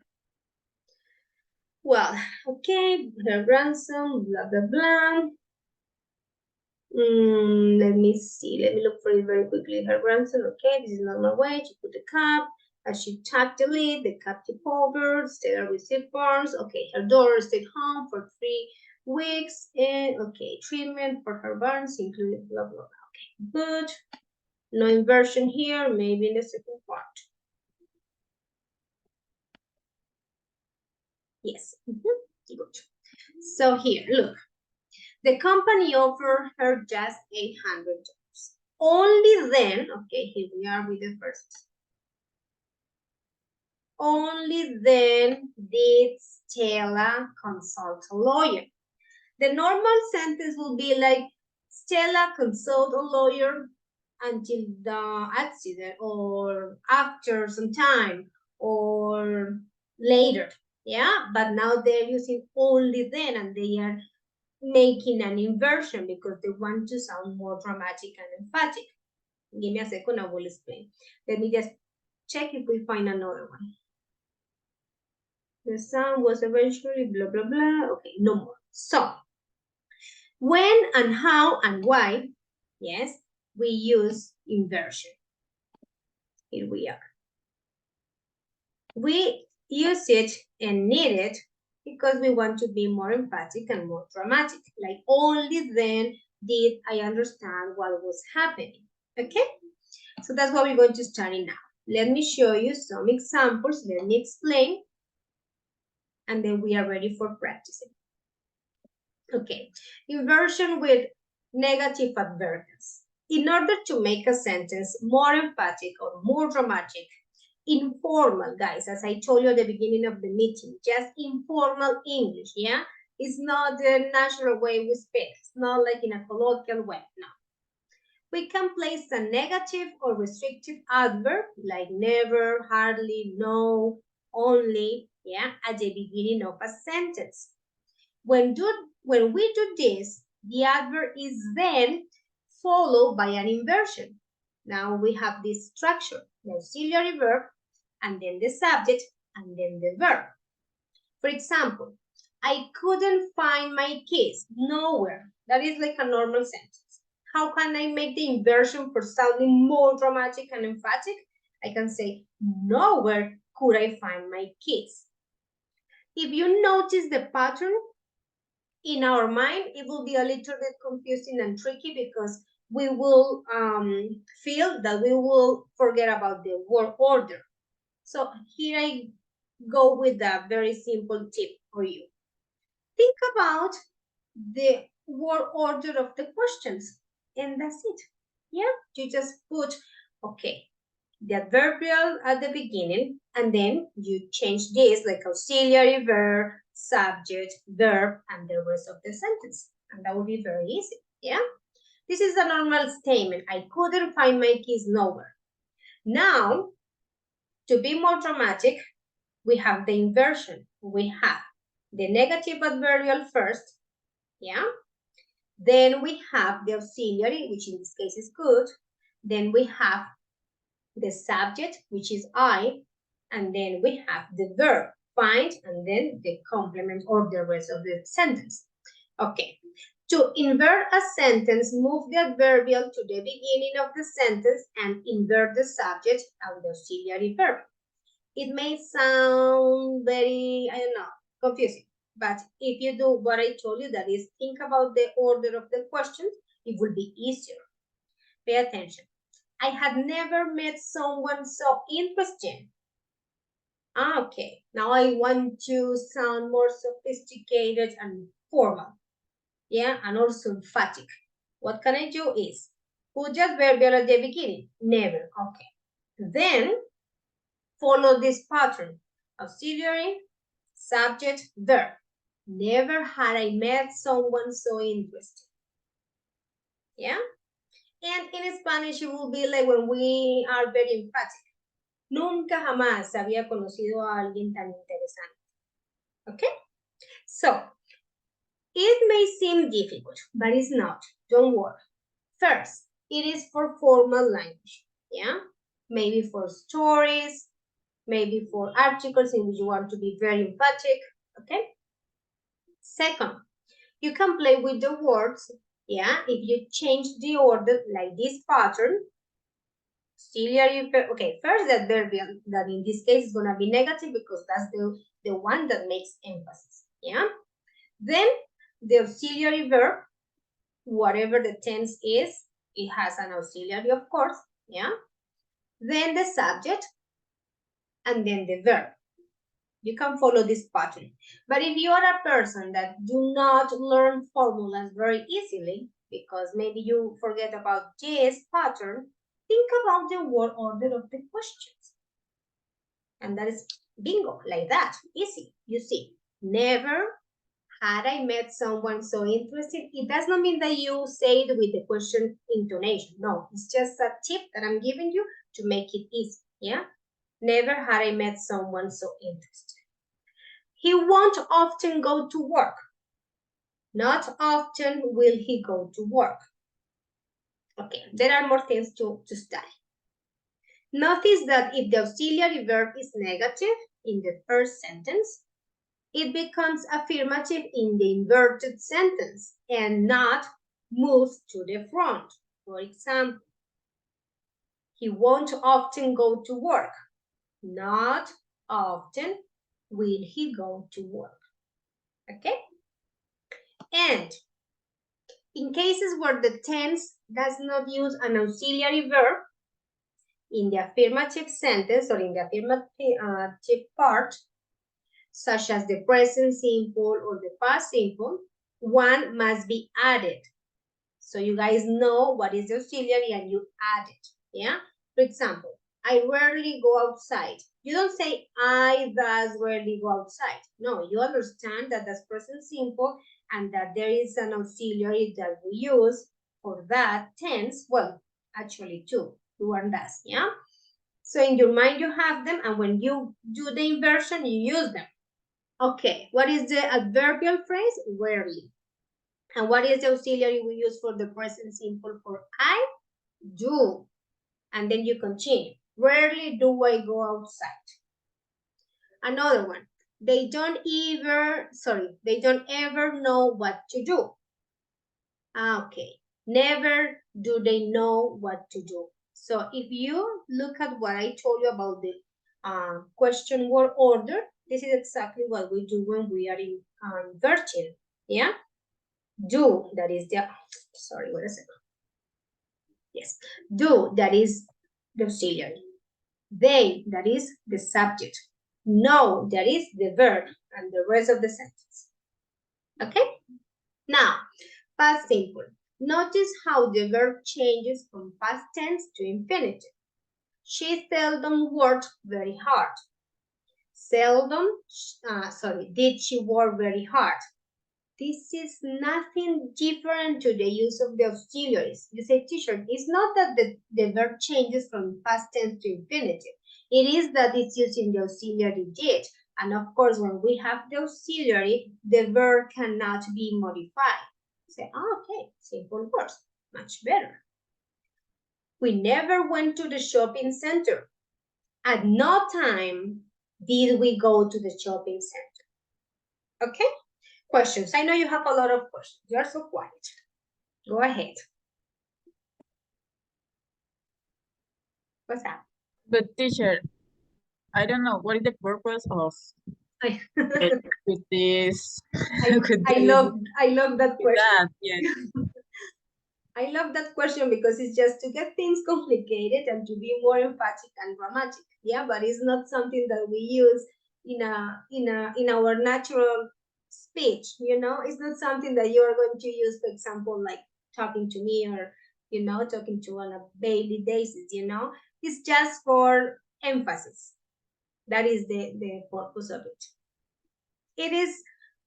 A: Well, okay, her grandson, blah, blah, blah. Let me see. Let me look for it very quickly. Her grandson, okay, this is normal way. She put the cup. As she tapped the lid, the cup tipped over. Stella received burns. Okay, her daughter stayed home for 3 weeks. And okay, treatment for her burns included blah, blah, blah. Okay, good. No inversion here, maybe in the second part. Yes, good. So here, look. The company offered her just $800. Only then, okay, here we are with the first. Only then did Stella consult a lawyer. The normal sentence will be like, Stella consult a lawyer until the accident or after some time or later. Yeah, but now they're using only then and they are making an inversion because they want to sound more dramatic and emphatic. Give me a second, I will explain. Let me just check if we find another one. The sound was eventually blah, blah, blah. Okay, no more. So, when and how and why, yes, we use inversion. Here we are. We use it and need it because we want to be more emphatic and more dramatic. Like only then did I understand what was happening. Okay? So that's what we're going to study now. Let me show you some examples. Let me explain. And then we are ready for practicing. Okay. Inversion with negative adverbs. In order to make a sentence more emphatic or more dramatic, informal, guys, as I told you at the beginning of the meeting, just informal English, yeah? It's not the natural way we speak. It's not like in a colloquial way, no. We can place a negative or restrictive adverb like never, hardly, no, only, yeah, at the beginning of a sentence. When we do this, the adverb is then followed by an inversion. Now we have this structure, the auxiliary verb, and then the subject, and then the verb. For example, I couldn't find my keys. Nowhere. That is like a normal sentence. How can I make the inversion for sounding more dramatic and emphatic? I can say, nowhere could I find my keys. If you notice the pattern, in our mind, it will be a little bit confusing and tricky because we will feel that we will forget about the word order. So here I go with a very simple tip for you. Think about the word order of the questions, and that's it. Yeah, you just put, okay, the adverbial at the beginning, and then you change this like auxiliary verb, subject, verb, and the rest of the sentence. And that would be very easy, yeah? This is a normal statement. I couldn't find my keys nowhere. Now, to be more dramatic, we have the inversion. We have the negative adverbial first, yeah? Then we have the auxiliary, which in this case is could. Then we have the subject, which is I, and then we have the verb, find, and then the complement or the rest of the sentence. Okay, to invert a sentence, move the adverbial to the beginning of the sentence and invert the subject and the auxiliary verb. It may sound very, I don't know, confusing, But if you do what I told you, that is, think about the order of the questions, it will be easier. Pay attention. I had never met someone so interesting. Okay, now I want to sound more sophisticated and formal. Yeah, and also emphatic. What can I do is put just verbal at the beginning. Never. Okay. Then follow this pattern. Auxiliary, subject, verb. Never had I met someone so interesting. Yeah? And in Spanish, it will be like when we are very emphatic. Nunca jamás había conocido a alguien tan interesante. Okay? So, it may seem difficult, but it's not. Don't worry. First, it is for formal language. Yeah? Maybe for stories, maybe for articles in which you want to be very emphatic. Okay? Second, you can play with the words. Yeah? If you change the order like this pattern, auxiliary, okay, first that verb that in this case is gonna be negative because that's the one that makes emphasis, yeah? Then the auxiliary verb, whatever the tense is, it has an auxiliary, of course, yeah? Then the subject, and then the verb. You can follow this pattern. But if you are a person that do not learn formulas very easily, because maybe you forget about this pattern, think about the word order of the questions. And that is bingo, like that, easy. You see, never had I met someone so interested. It does not mean that you say it with the question intonation. No, it's just a tip that I'm giving you to make it easy, yeah? Never had I met someone so interested. He won't often go to work. Not often will he go to work. Okay, there are more things to study. Notice that if the auxiliary verb is negative in the first sentence, it becomes affirmative in the inverted sentence and not moves to the front. For example, he won't often go to work. Not often will he go to work. Okay? And in cases where the tense does not use an auxiliary verb, in the affirmative sentence or in the affirmative part, such as the present simple or the past simple, one must be added. So you guys know what is the auxiliary and you add it, yeah? For example, I rarely go outside. You don't say, I thus rarely go outside. No, you understand that that's present simple and that there is an auxiliary that we use for that tense. Well, actually two and does, yeah? So in your mind you have them, and when you do the inversion, you use them. Okay, what is the adverbial phrase? Rarely. And what is the auxiliary we use for the present simple for I? Do. And then you continue. Rarely do I go outside. Another one. They don't ever know what to do. Okay. Never do they know what to do. So if you look at what I told you about the question word order, this is exactly what we do when we are inverting. Yeah? Do, that is the, sorry, wait a second. Yes, do, that is the auxiliary. They, that is the subject. Know, that is the verb, and the rest of the sentence. Okay? Now, past simple. Notice how the verb changes from past tense to infinitive. She seldom worked very hard. Did she work very hard? This is nothing different to the use of the auxiliaries. You say, teacher, it's not that the verb changes from past tense to infinitive. It is that it's using the auxiliary did. And of course, when we have the auxiliary, the verb cannot be modified. You say, oh, okay, simple words, much better. We never went to the shopping center. At no time did we go to the shopping center. Okay? Questions. I know you have a lot of questions. You are so quiet. Go ahead. What's up?
D: But teacher, I don't know what is the purpose of With this,
A: I love that question.
D: yes.
A: I love that question because it's just to get things complicated and to be more emphatic and dramatic. Yeah, but it's not something that we use in our natural speech. You know, it's not something that you're going to use, for example, like talking to me or talking to on a daily basis. It's just for emphasis. That is the purpose of it. It is,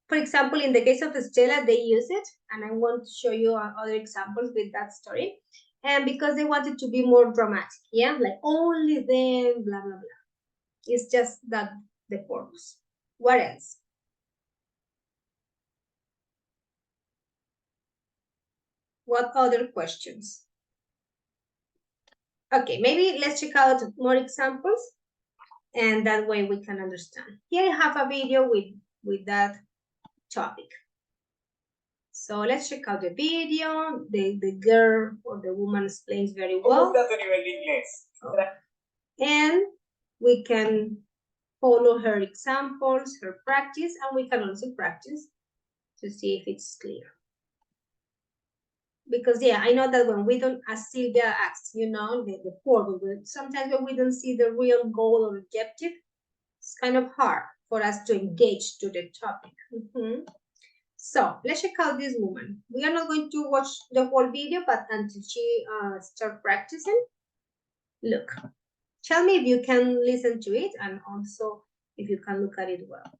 A: for example, in the case of Stella, they use it, and I want to show you other examples with that story. And because they wanted to be more dramatic, yeah, like only then, blah, blah, blah. It's just that the purpose. What else? What other questions? Okay, maybe let's check out more examples, and that way we can understand. Here I have a video with that topic. So let's check out the video. The girl or the woman explains very well. And we can follow her examples, her practice, and we can also practice to see if it's clear. Because yeah, I know that when we don't, as Sylvia asked, the purpose, sometimes when we don't see the real goal or objective, it's kind of hard for us to engage to the topic. So let's check out this woman. We are not going to watch the whole video, but until she starts practicing, look. Tell me if you can listen to it and also if you can look at it well.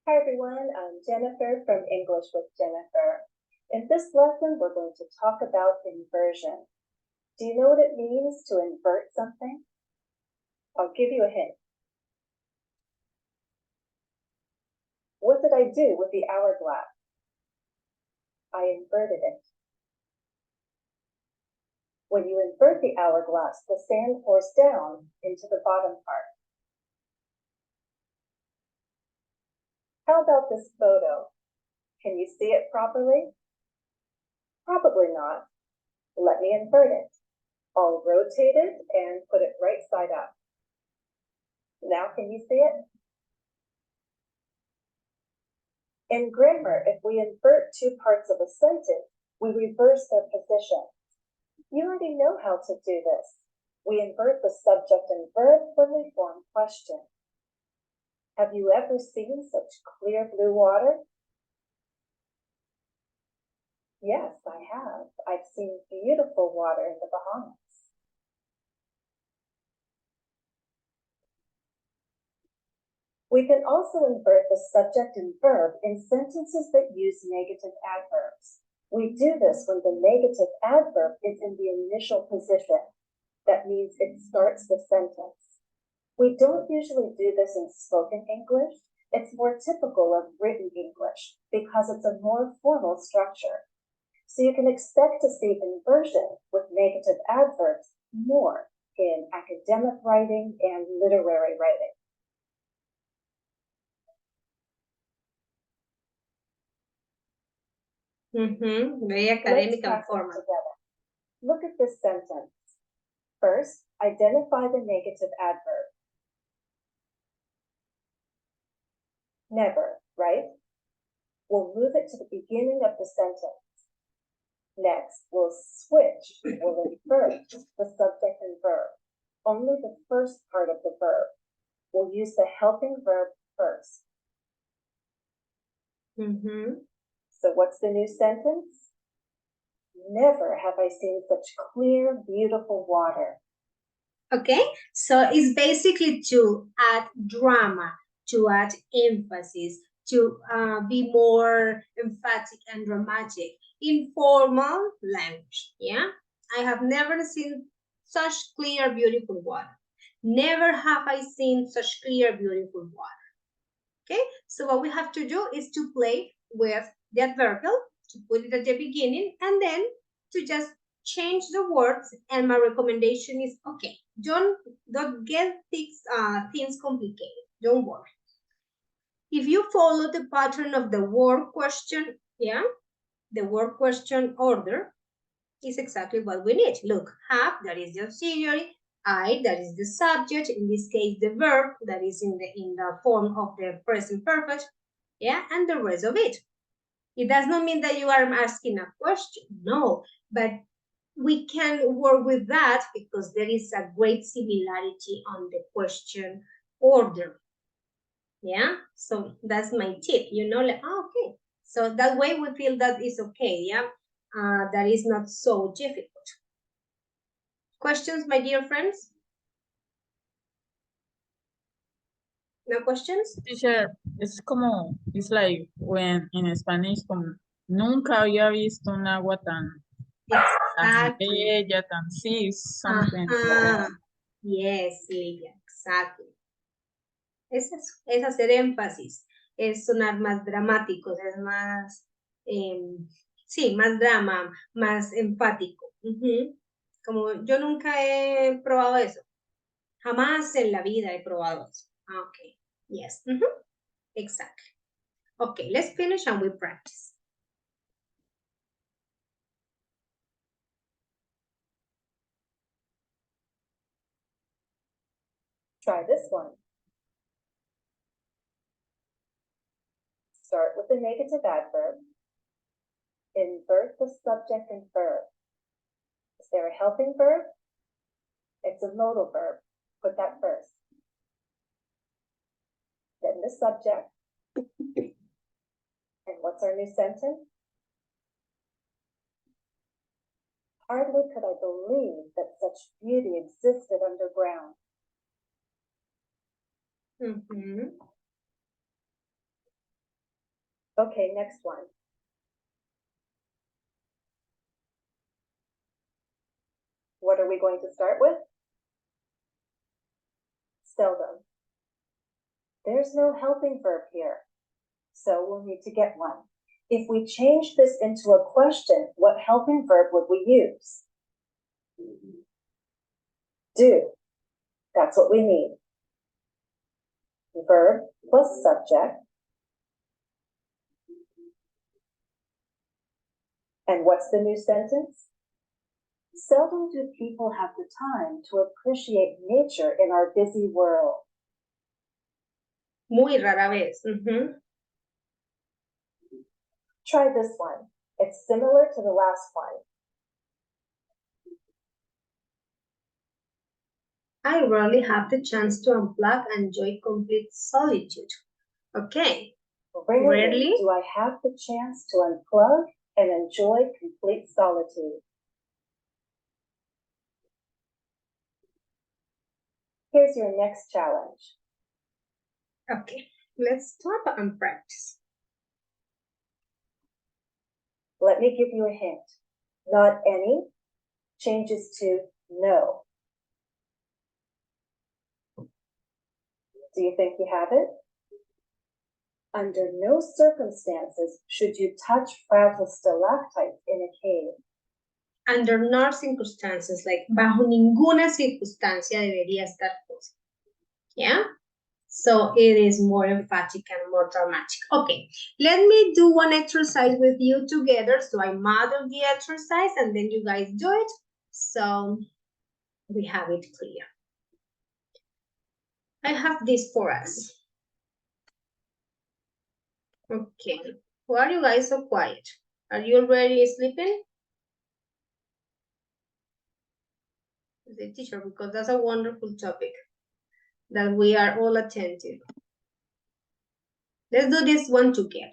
N: Hi everyone, I'm Jennifer from English with Jennifer. In this lesson, we're going to talk about inversion. Do you know what it means to invert something? I'll give you a hint. What did I do with the hourglass? I inverted it. When you invert the hourglass, the sand pours down into the bottom part. How about this photo? Can you see it properly? Probably not. Let me invert it. I'll rotate it and put it right side up. Now can you see it? In grammar, if we invert two parts of a sentence, we reverse their position. You already know how to do this. We invert the subject and verb when we form questions. Have you ever seen such clear blue water? Yes, I have. I've seen beautiful water in the Bahamas. We can also invert the subject and verb in sentences that use negative adverbs. We do this when the negative adverb is in the initial position. That means it starts the sentence. We don't usually do this in spoken English. It's more typical of written English because it's a more formal structure. So you can expect to see inversion with negative adverbs more in academic writing and literary writing.
A: Very academic and formal.
N: Together. Look at this sentence. First, identify the negative adverb. Never, right? We'll move it to the beginning of the sentence. Next, we'll invert the subject and verb. Only the first part of the verb. We'll use the helping verb first. So what's the new sentence? Never have I seen such clear, beautiful water.
A: Okay, so it's basically to add drama, to add emphasis, to be more emphatic and dramatic in formal language, yeah? I have never seen such clear, beautiful water. Never have I seen such clear, beautiful water. Okay, so what we have to do is to play with the adverbial, to put it at the beginning, and then to just change the words. And my recommendation is, okay, don't get things complicated. Don't worry. If you follow the pattern of the word question, yeah, the word question order is exactly what we need. Look, have, that is the auxiliary, I, that is the subject, in this case the verb that is in the form of the present perfect, yeah, and the rest of it. It does not mean that you are asking a question, no, but we can work with that because there is a great similarity on the question order. Yeah, so that's my tip, you know, like, okay. So that way we feel that is okay, yeah, that is not so difficult. Questions, my dear friends? No questions?
D: Teacher, it's like when in Spanish, como nunca había visto un agua tan bella, tan sí, something.
A: Yes, Lilia, exactly. Es eso, es hacer énfasis, es sonar más dramáticos, es más, sí, más drama, más empático. Como yo nunca he probado eso. Jamás en la vida he probado eso. Okay, yes. Exactly. Okay, let's finish and we practice.
N: Try this one. Start with the negative adverb. Invert the subject and verb. Is there a helping verb? It's a modal verb. Put that first. Then the subject. And what's our new sentence? Hardly could I believe that such beauty existed underground. Okay, next one. What are we going to start with? Seldom. There's no helping verb here, so we'll need to get one. If we change this into a question, what helping verb would we use? Do. That's what we need. Verb plus subject. And what's the new sentence? Seldom do people have the time to appreciate nature in our busy world.
A: Muy rara vez.
N: Try this one. It's similar to the last one.
A: I rarely have the chance to unplug and enjoy complete solitude. Okay.
N: Rarely do I have the chance to unplug and enjoy complete solitude. Here's your next challenge.
A: Okay, let's stop and practice.
N: Let me give you a hint. Not any changes to no. Do you think you have it? Under no circumstances should you touch fragile stalactites in a cave.
A: Under no circumstances, like bajo ninguna circunstancia debería estar cosa. Yeah? So it is more emphatic and more dramatic. Okay, let me do one exercise with you together. So I model the exercise and then you guys do it. So we have it clear. I have this for us. Okay, why are you guys so quiet? Are you already sleeping? The teacher, because that's a wonderful topic that we are all attentive. Let's do this one together.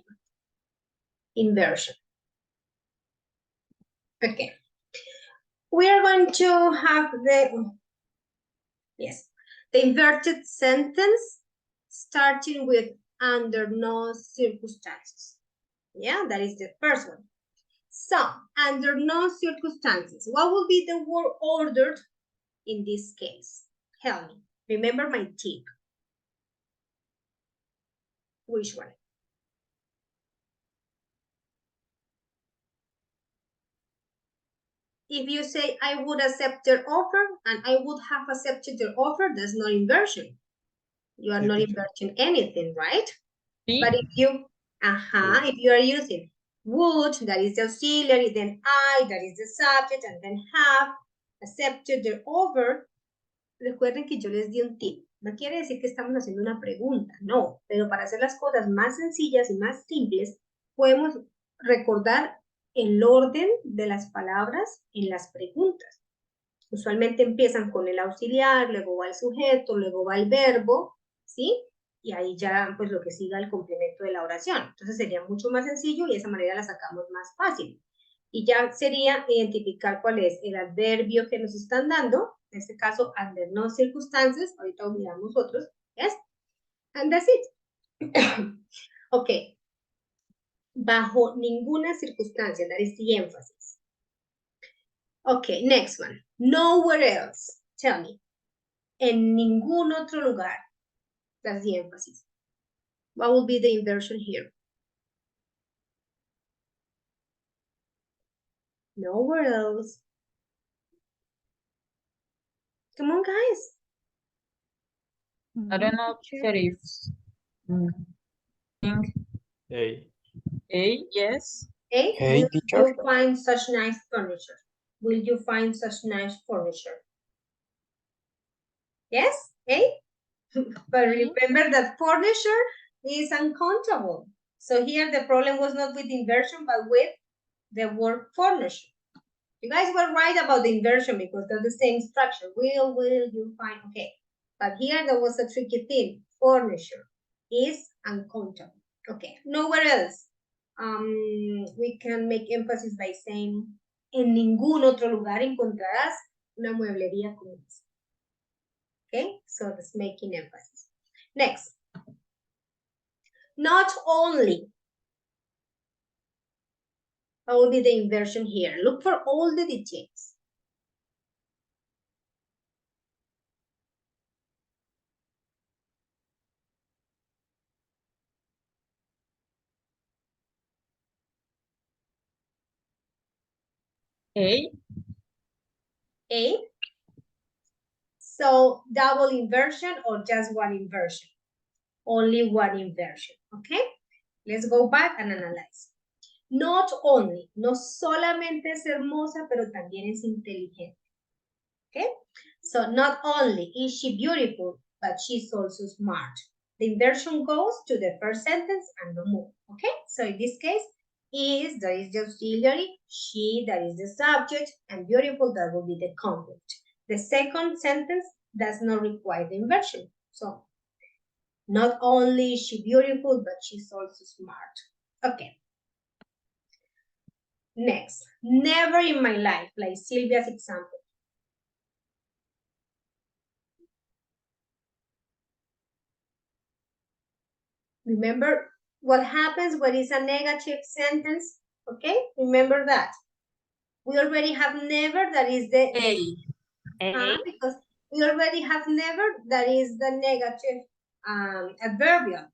A: Inversion. Okay. We are going to have the inverted sentence starting with under no circumstances. Yeah, that is the first one. So, under no circumstances, what will be the word ordered in this case? Help me. Remember my tip. Which one? If you say, I would accept their offer, and I would have accepted their offer, that's not inversion. You are not inverting anything, right?
D: Sí.
A: But if you, if you are using would, that is the auxiliary, then I, that is the subject, and then have accepted their offer, recuerden que yo les di un tip. No quiere decir que estamos haciendo una pregunta, no. Pero para hacer las cosas más sencillas y más simples, podemos recordar el orden de las palabras en las preguntas. Usualmente empiezan con el auxiliar, luego va el sujeto, luego va el verbo, ¿sí? Y ahí ya, pues, lo que siga el complemento de la oración. Entonces, sería mucho más sencillo y de esa manera la sacamos más fácil. Y ya sería identificar cuál es el adverbio que nos están dando, en este caso, under no circunstances, ahorita miramos otros, ¿yes? And that's it. Ok. Bajo ninguna circunstancia, that is the emphasis. Okay, next one. Nowhere else. Tell me. En ningún otro lugar. That's the emphasis. What will be the inversion here? Nowhere else. Come on, guys.
D: I don't know, if think
H: A.
D: A, yes.
A: A,
I: Hey,
A: will
I: teacher.
A: you find such nice furniture? Will you find such nice furniture? Yes, A? But remember that furniture is uncountable. So here the problem was not with inversion, but with the word furniture. You guys were right about the inversion because they're the same structure. Will you find, okay. But here there was a tricky thing. Furniture is uncountable. Okay, nowhere else. We can make emphasis by saying, en ningún otro lugar encontrarás una mueblería como esta. Okay, so that's making emphasis. Next. Not only. What will be the inversion here? Look for all the details.
D: A.
A: A. So double inversion or just one inversion? Only one inversion, okay? Let's go back and analyze. Not only, no solamente es hermosa, pero también es inteligente. Okay? So not only is she beautiful, but she's also smart. The inversion goes to the first sentence and no more. Okay? So in this case, is, that is the auxiliary, she, that is the subject, and beautiful, that will be the complement. The second sentence does not require the inversion. So not only is she beautiful, but she's also smart. Okay. Next, never in my life, like Sylvia's example. Remember what happens when it's a negative sentence? Okay, remember that. We already have never, that is the
D: A.
A: because we already have never, that is the negative adverbial.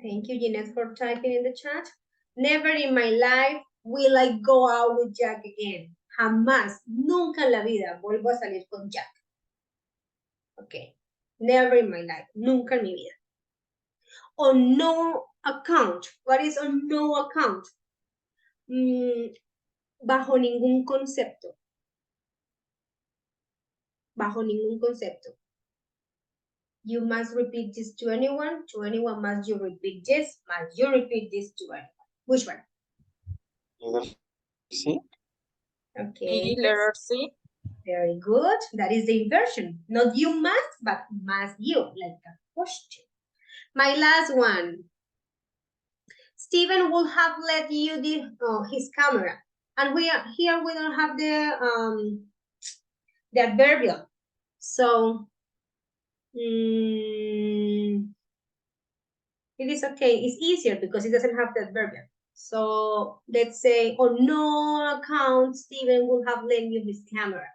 A: Thank you, Jeanette, for typing in the chat. Never in my life will I go out with Jack again. Jamás, nunca en la vida vuelvo a salir con Jack. Okay, never in my life, nunca en mi vida. On no account. What is on no account? Bajo ningún concepto. Bajo ningún concepto. You must repeat this to anyone. To anyone must you repeat this. Must you repeat this to anyone? Which one?
I: Sí.
A: Okay.
D: Letter C.
A: Very good. That is the inversion. Not you must, but must you, like a question. My last one. Stephen will have let you his camera. And here we don't have the adverbial. So it is okay. It's easier because it doesn't have the adverbial. So let's say, on no account, Stephen will have lent you his camera.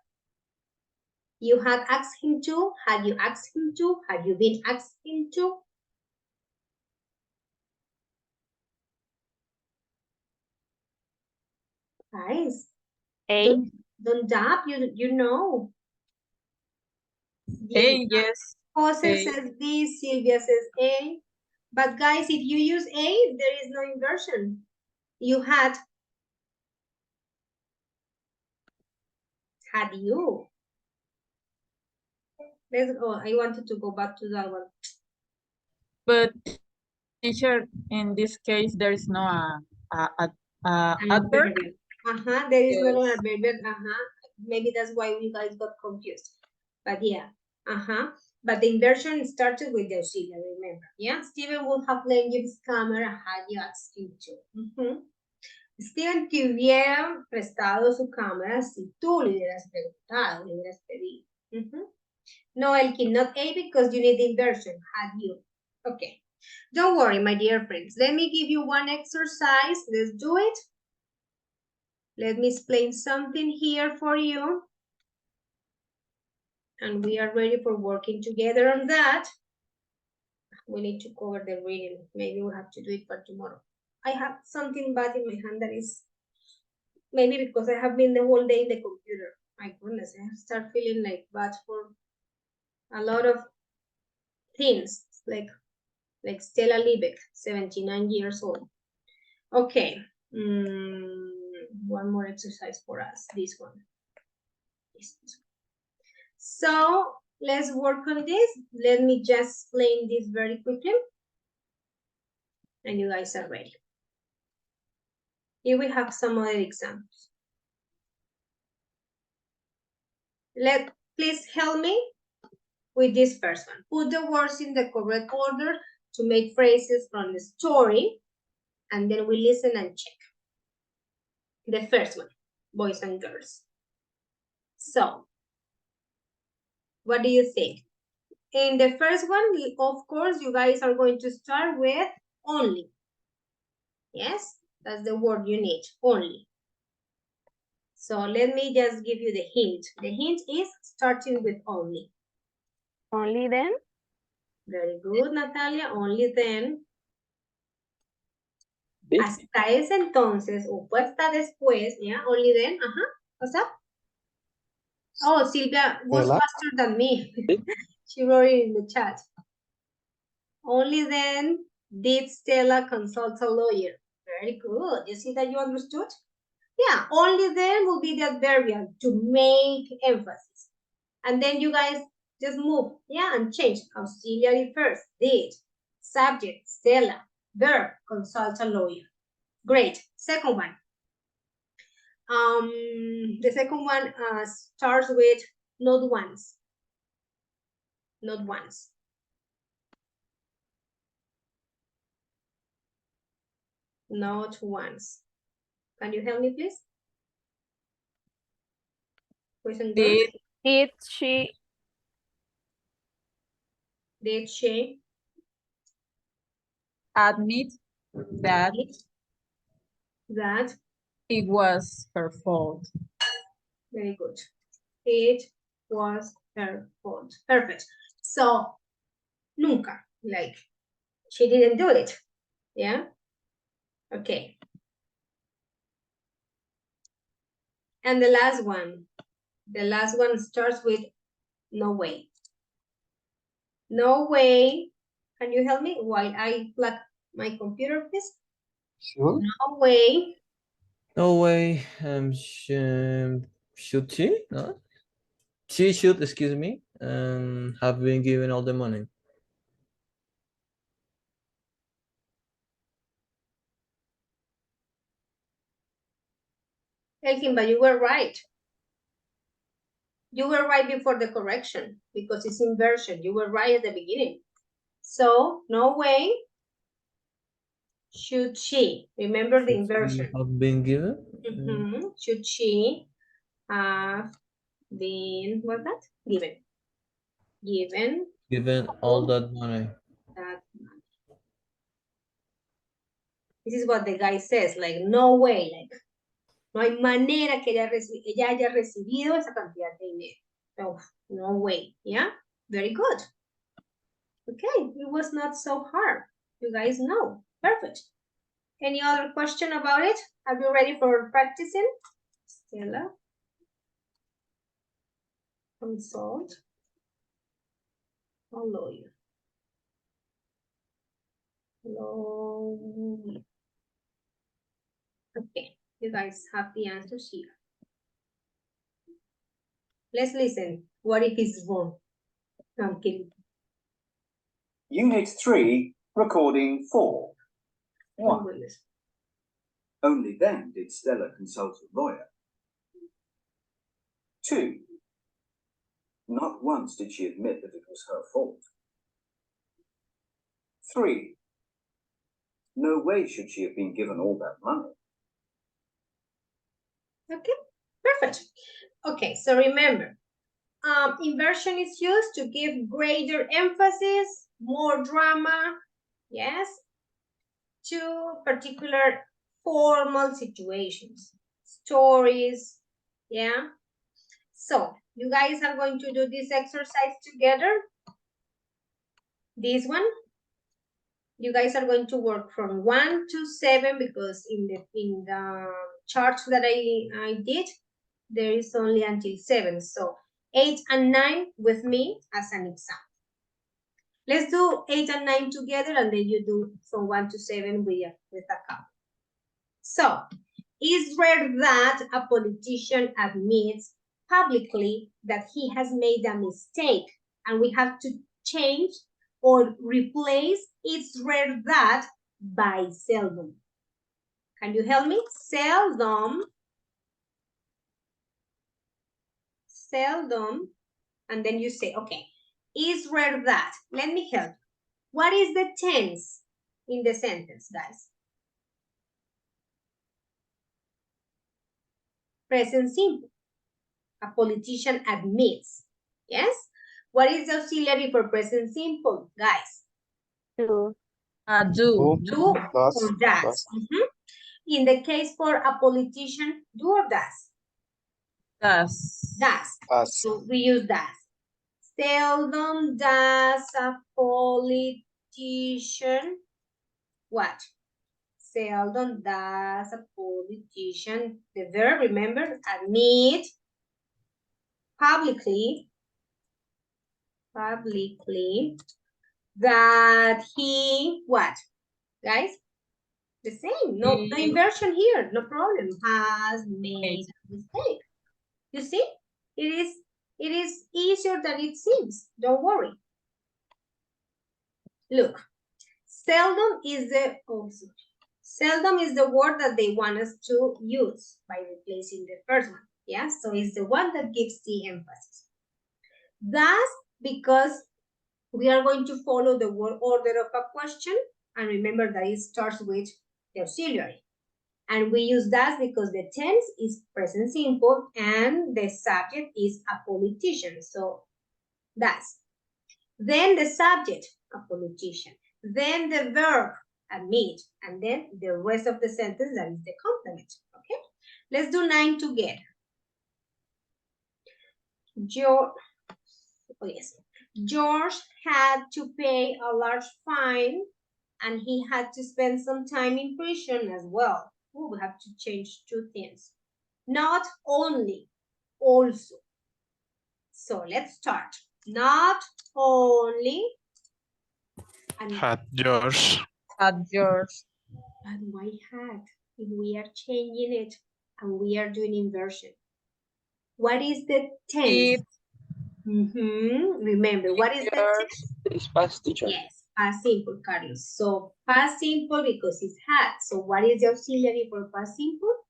A: You had asked him to? Had you asked him to? Had you been asked him to? Guys,
D: A.
A: don't dab, you know.
D: A, yes.
A: Jose
D: A.
A: says B, Sylvia says A. But guys, if you use A, there is no inversion. You had you. Let's go. I wanted to go back to that one.
D: But teacher, in this case, there is no adverb.
A: There is no
D: Yes.
A: adverb. Maybe that's why you guys got confused. But yeah, But the inversion started with the auxiliary, remember? Yeah, Steven would have lent you his camera had you asked him to. Steven te hubiera prestado su cámara si tú le hubieras preguntado, le hubieras pedido. No, Elkin, not A because you need the inversion, had you. Okay. Don't worry, my dear friends. Let me give you one exercise. Let's do it. Let me explain something here for you. And we are ready for working together on that. We need to cover the reading. Maybe we'll have to do it for tomorrow. I have something bad in my hand that is maybe because I have been the whole day in the computer. My goodness, I start feeling like bad for a lot of things, like Stella Liebeck, 79 years old. Okay, one more exercise for us, this one. So let's work on this. Let me just explain this very quickly. And you guys are ready. Here we have some other examples. Please help me with this first one. Put the words in the correct order to make phrases from the story, and then we listen and check. The first one, boys and girls. So, what do you think? In the first one, of course, you guys are going to start with only. Yes, that's the word you need, only. So let me just give you the hint. The hint is starting with only.
O: Only then?
A: Very good, Natalia. Only then.
E: Did?
A: Hasta ese entonces, o hasta después, yeah, only then, what's up? Oh, Silvia was
I: Hola.
A: faster than me. She wrote it in the chat. Only then did Stella consult a lawyer. Very good. You see that you understood? Yeah, only then will be the adverbial to make emphasis. And then you guys just move, yeah, and change. Auxiliary first, did. Subject, Stella. Verb, consult a lawyer. Great. Second one. The second one starts with not once. Not once. Not once. Can you help me, please? Boys and girls?
O: Did she
D: Admit that it was her fault.
A: Very good. It was her fault. Perfect. So, nunca, like, she didn't do it. Yeah? Okay. And the last one starts with no way. No way. Can you help me while I plug my computer, please?
I: Sure.
A: No way.
P: No way. Should she? No? She should, excuse me, have been given all the money.
A: Elkin, but you were right. You were right before the correction because it's inversion. You were right at the beginning. So, no way should she. Remember the inversion.
P: Have been given?
A: Should she have been, what's that? Given.
P: Given all that money.
A: That money. This is what the guy says, like, no way, like, no hay manera que ella haya recibido esa cantidad de dinero. So, no way, yeah? Very good. Okay, it was not so hard. You guys know. Perfect. Any other question about it? Are you ready for practicing? Stella? Consult a lawyer. Lawyer. Okay, you guys have the answers here. Let's listen. What if it's wrong? Okay.
L: Unit 3, recording 4. 1. Only then did Stella consult a lawyer. 2. Not once did she admit that it was her fault. 3. No way should she have been given all that money.
A: Okay, perfect. Okay, so remember, inversion is used to give greater emphasis, more drama, yes, to particular formal situations, stories, yeah. So you guys are going to do this exercise together. This one, you guys are going to work from 1 to 7 because in the charts that I did, there is only until 7. So 8 and 9 with me as an example. Let's do 8 and 9 together, and then you do from 1 to 7 with a couple. So, it's rare that a politician admits publicly that he has made a mistake, and we have to change or replace it's rare that by seldom. Can you help me? Seldom, and then you say, okay, is rare that. Let me help. What is the tense in the sentence, guys? Present simple. A politician admits. Yes? What is the auxiliary for present simple, guys?
O: Do.
D: Do.
A: Do or does. In the case for a politician, do or does?
D: Does.
A: Does. So we use does. Seldom does a politician what? Seldom does a politician, the verb, remember, admit publicly that he, what? Guys? The same, no inversion here, no problem. Has made a mistake. You see? It is easier than it seems. Don't worry. Look, seldom is the word that they want us to use by replacing the first one. Yeah, so it's the one that gives the emphasis. Thus, because we are going to follow the word order of a question, and remember that it starts with the auxiliary. And we use that because the tense is present simple and the subject is a politician. So that's. Then the subject, a politician. Then the verb, admit. And then the rest of the sentence, that is the complement. Okay? Let's do 9 together. George had to pay a large fine and he had to spend some time in prison as well. Oh, we have to change 2 things. Not only, also. So let's start. Not only.
F: Had George.
D: Had George.
A: But why had? If we are changing it and we are doing inversion. What is the tense? Remember, what is the tense?
E: It's past, teacher.
A: Yes, past simple, Carlos. So past simple because it's had. So what is the auxiliary for past simple?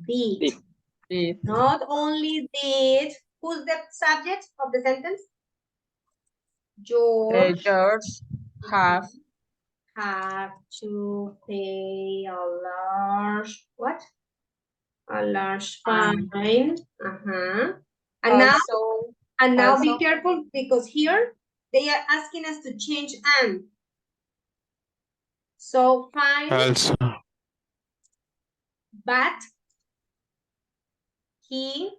A: Did. Not only did. Who's the subject of the sentence? George.
D: George have
A: To pay a large what? A large fine. And now be careful because here they are asking us to change and. So fine.
F: Also.
A: But he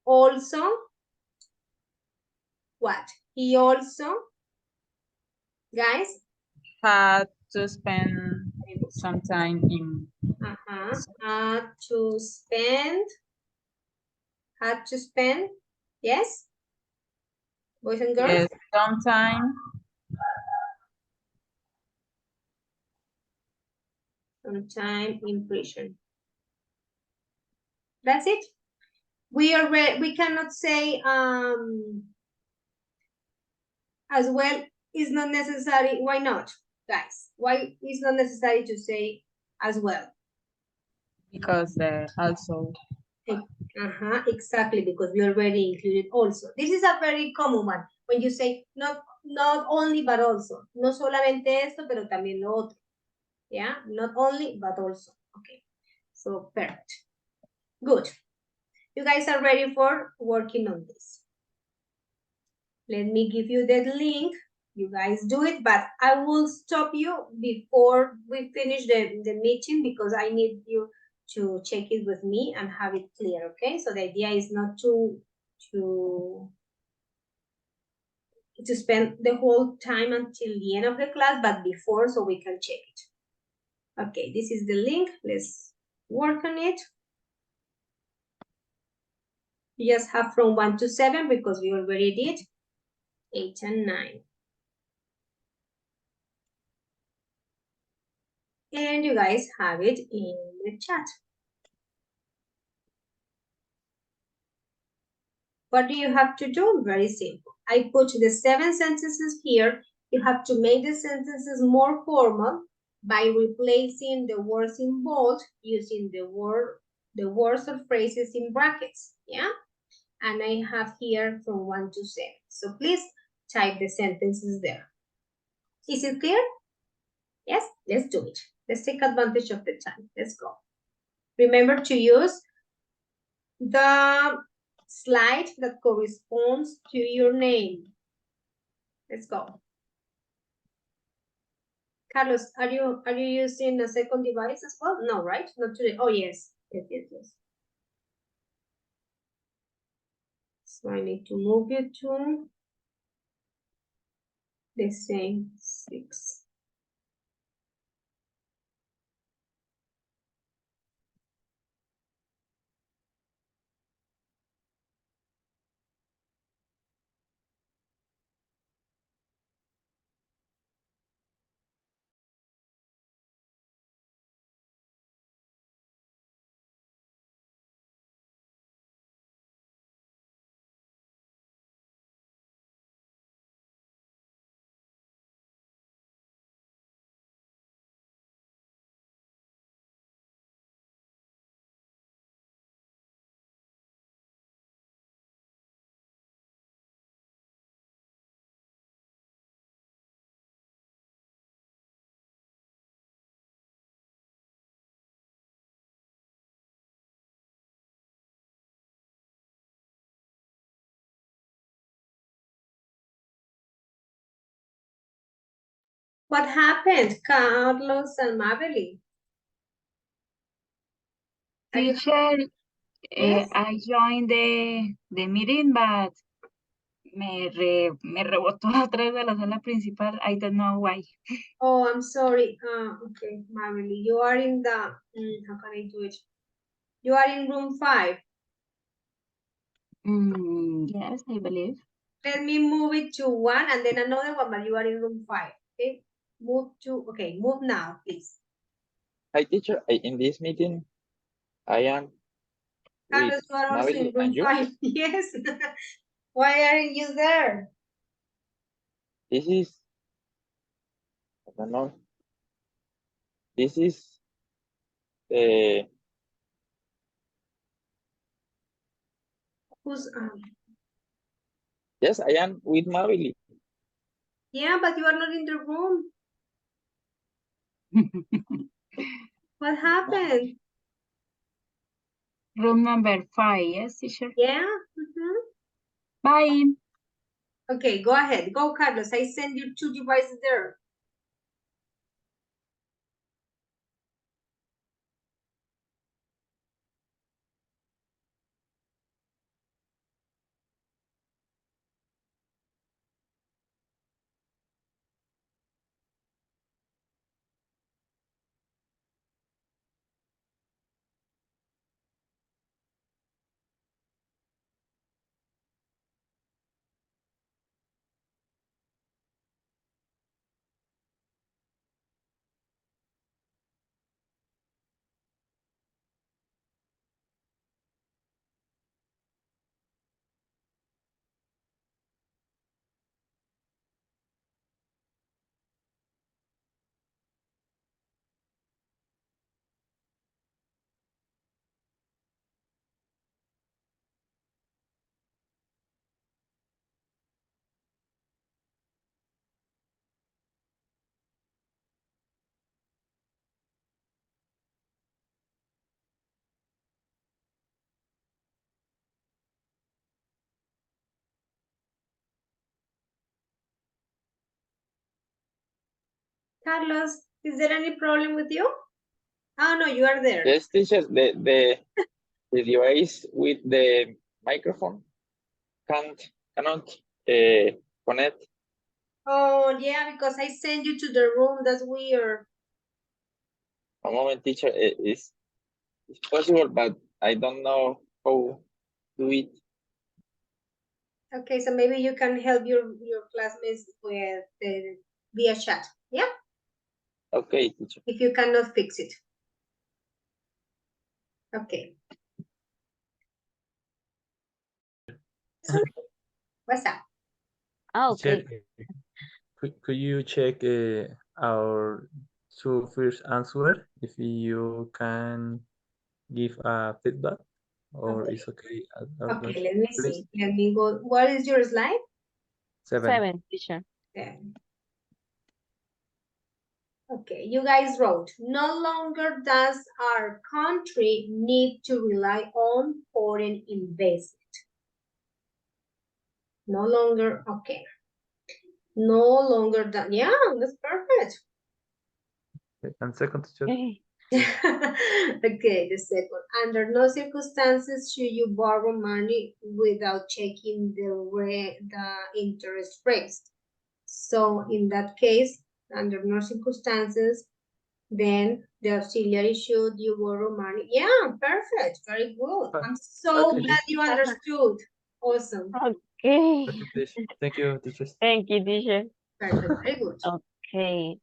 A: also what? He also, guys,
D: had to spend some time in.
A: Had to spend, yes? Boys and girls?
D: Yes, some time.
A: Some time in prison. That's it. We cannot say As well is not necessary. Why not, guys? Why is not necessary to say as well?
D: Because also.
A: Exactly, because we already included also. This is a very common one. When you say not only but also. No solamente esto, pero también lo otro. Yeah, not only but also. Okay, so perfect. Good. You guys are ready for working on this. Let me give you that link. You guys do it, but I will stop you before we finish the meeting because I need you to check it with me and have it clear, okay? So the idea is not to spend the whole time until the end of the class, but before so we can check it. Okay, this is the link. Let's work on it. You just have from 1 to 7 because we already did 8 and 9. And you guys have it in the chat. What do you have to do? Very simple. I put the 7 sentences here. You have to make the sentences more formal by replacing the words in bold using the words or phrases in brackets. Yeah? And I have here from 1 to 7. So please type the sentences there. Is it clear? Yes? Let's do it. Let's take advantage of the time. Let's go. Remember to use the slide that corresponds to your name. Let's go. Carlos, are you using a second device as well? No, right? Not today. Oh, yes. Yes. So I need to move you to the same 6. What happened, Carlos and Mabel?
C: Teacher,
A: Yes?
C: I joined the meeting, but me rebotó atrás de la sala principal. I don't know why.
A: Oh, I'm sorry. Okay, Marily, you are in the, how can I do it? You are in room 5.
C: Yes, I believe.
A: Let me move it to 1 and then another one, but you are in room 5. Okay, move now, please.
E: Hi, teacher. In this meeting, I am with
A: Carlos, you are also in
E: Mabel
A: room
E: and you.
A: 5. Yes. Why aren't you there?
E: This is, I don't know. This is the
A: Who's
E: yes, I am with Mabel.
A: Yeah, but you are not in the room. What happened?
C: Room number 5, yes, teacher.
A: Yeah.
C: Bye.
A: Okay, go ahead. Go, Carlos. I send you 2 devices there. Carlos, is there any problem with you? Oh, no, you are there.
E: Yes, teacher, the device with the microphone cannot connect.
A: Oh, yeah, because I sent you to the room. That's weird.
E: A moment, teacher, it's possible, but I don't know how do it.
A: Okay, so maybe you can help your classmates with via chat. Yeah?
E: Okay, teacher.
A: If you cannot fix it. Okay. What's up?
O: Okay.
H: Teacher, could you check our two first answer if you can give a feedback or
A: Okay.
H: it's okay?
A: Okay, let me
H: Please.
A: see. Let me go. What is your slide?
O: 7, teacher.
A: Yeah. Okay, you guys wrote, no longer does our country need to rely on foreign investment. No longer, okay. No longer done. Yeah, that's perfect.
H: And second, teacher.
O: Okay.
A: Okay, the second. Under no circumstances should you borrow money without checking the interest rates. So in that case, under no circumstances, then the auxiliary should you borrow money. Yeah, perfect. Very good. I'm so
H: Okay.
A: glad you understood. Awesome.
O: Okay.
H: Okay, please. Thank you, teachers.
O: Thank you, teacher.
A: Perfect. Very good.
O: Okay.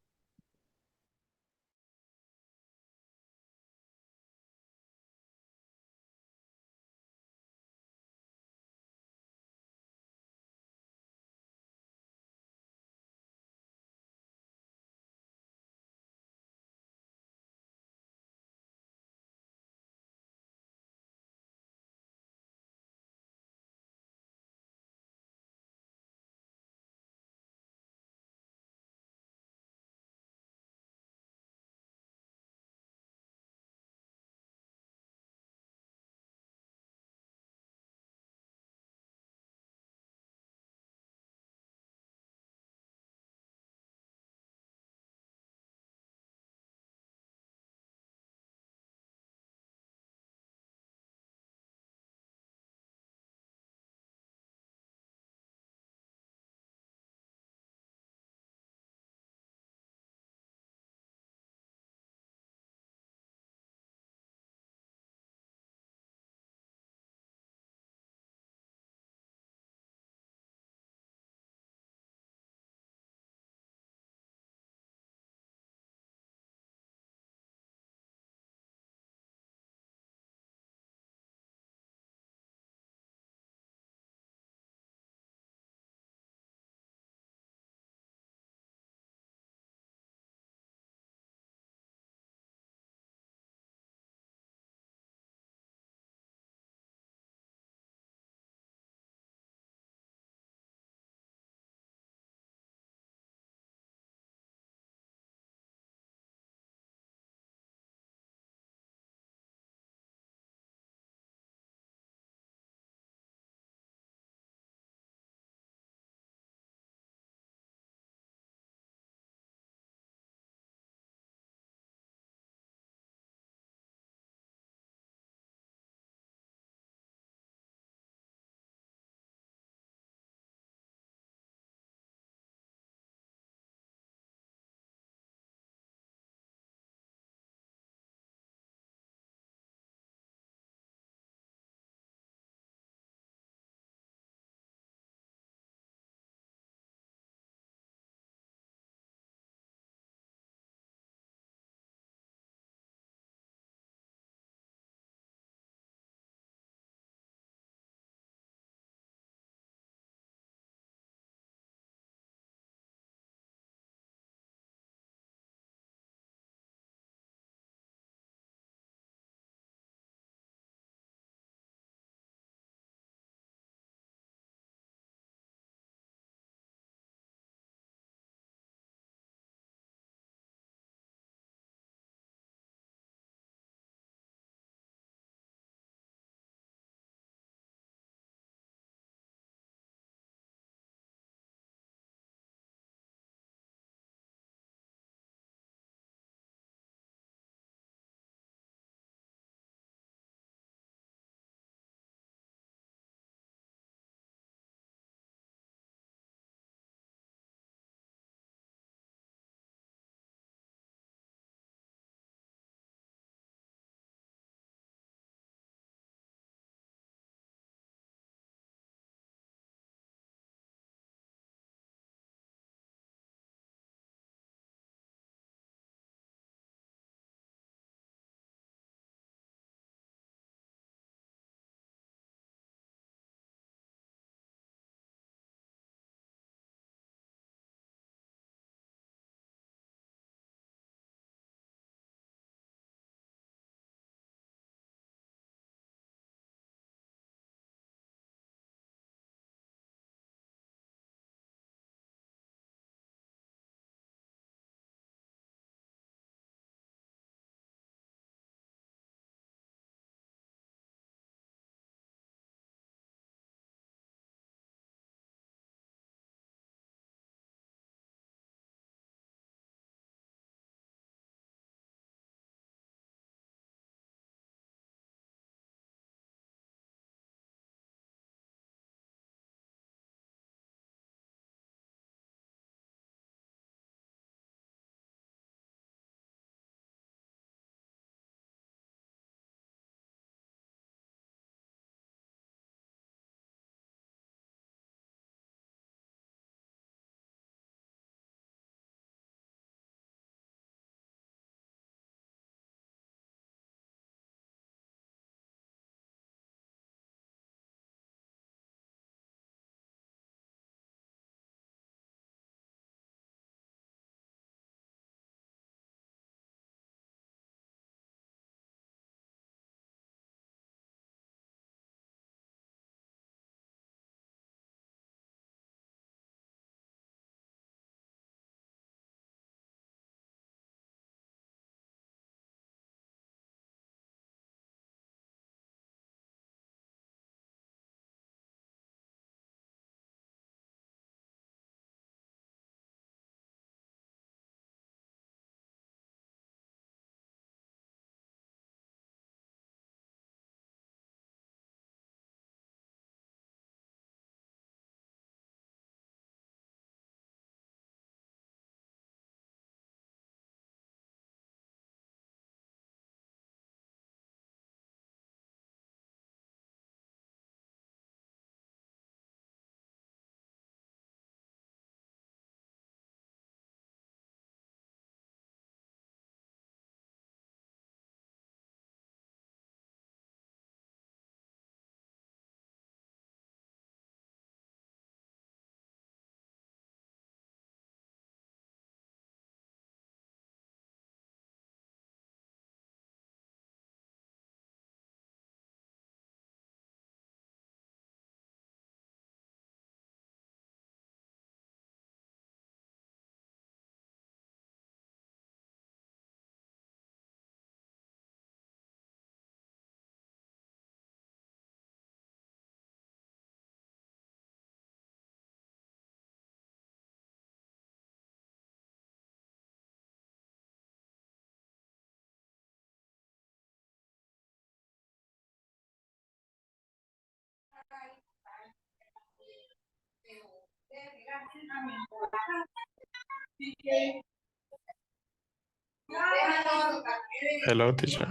F: Hello, teacher.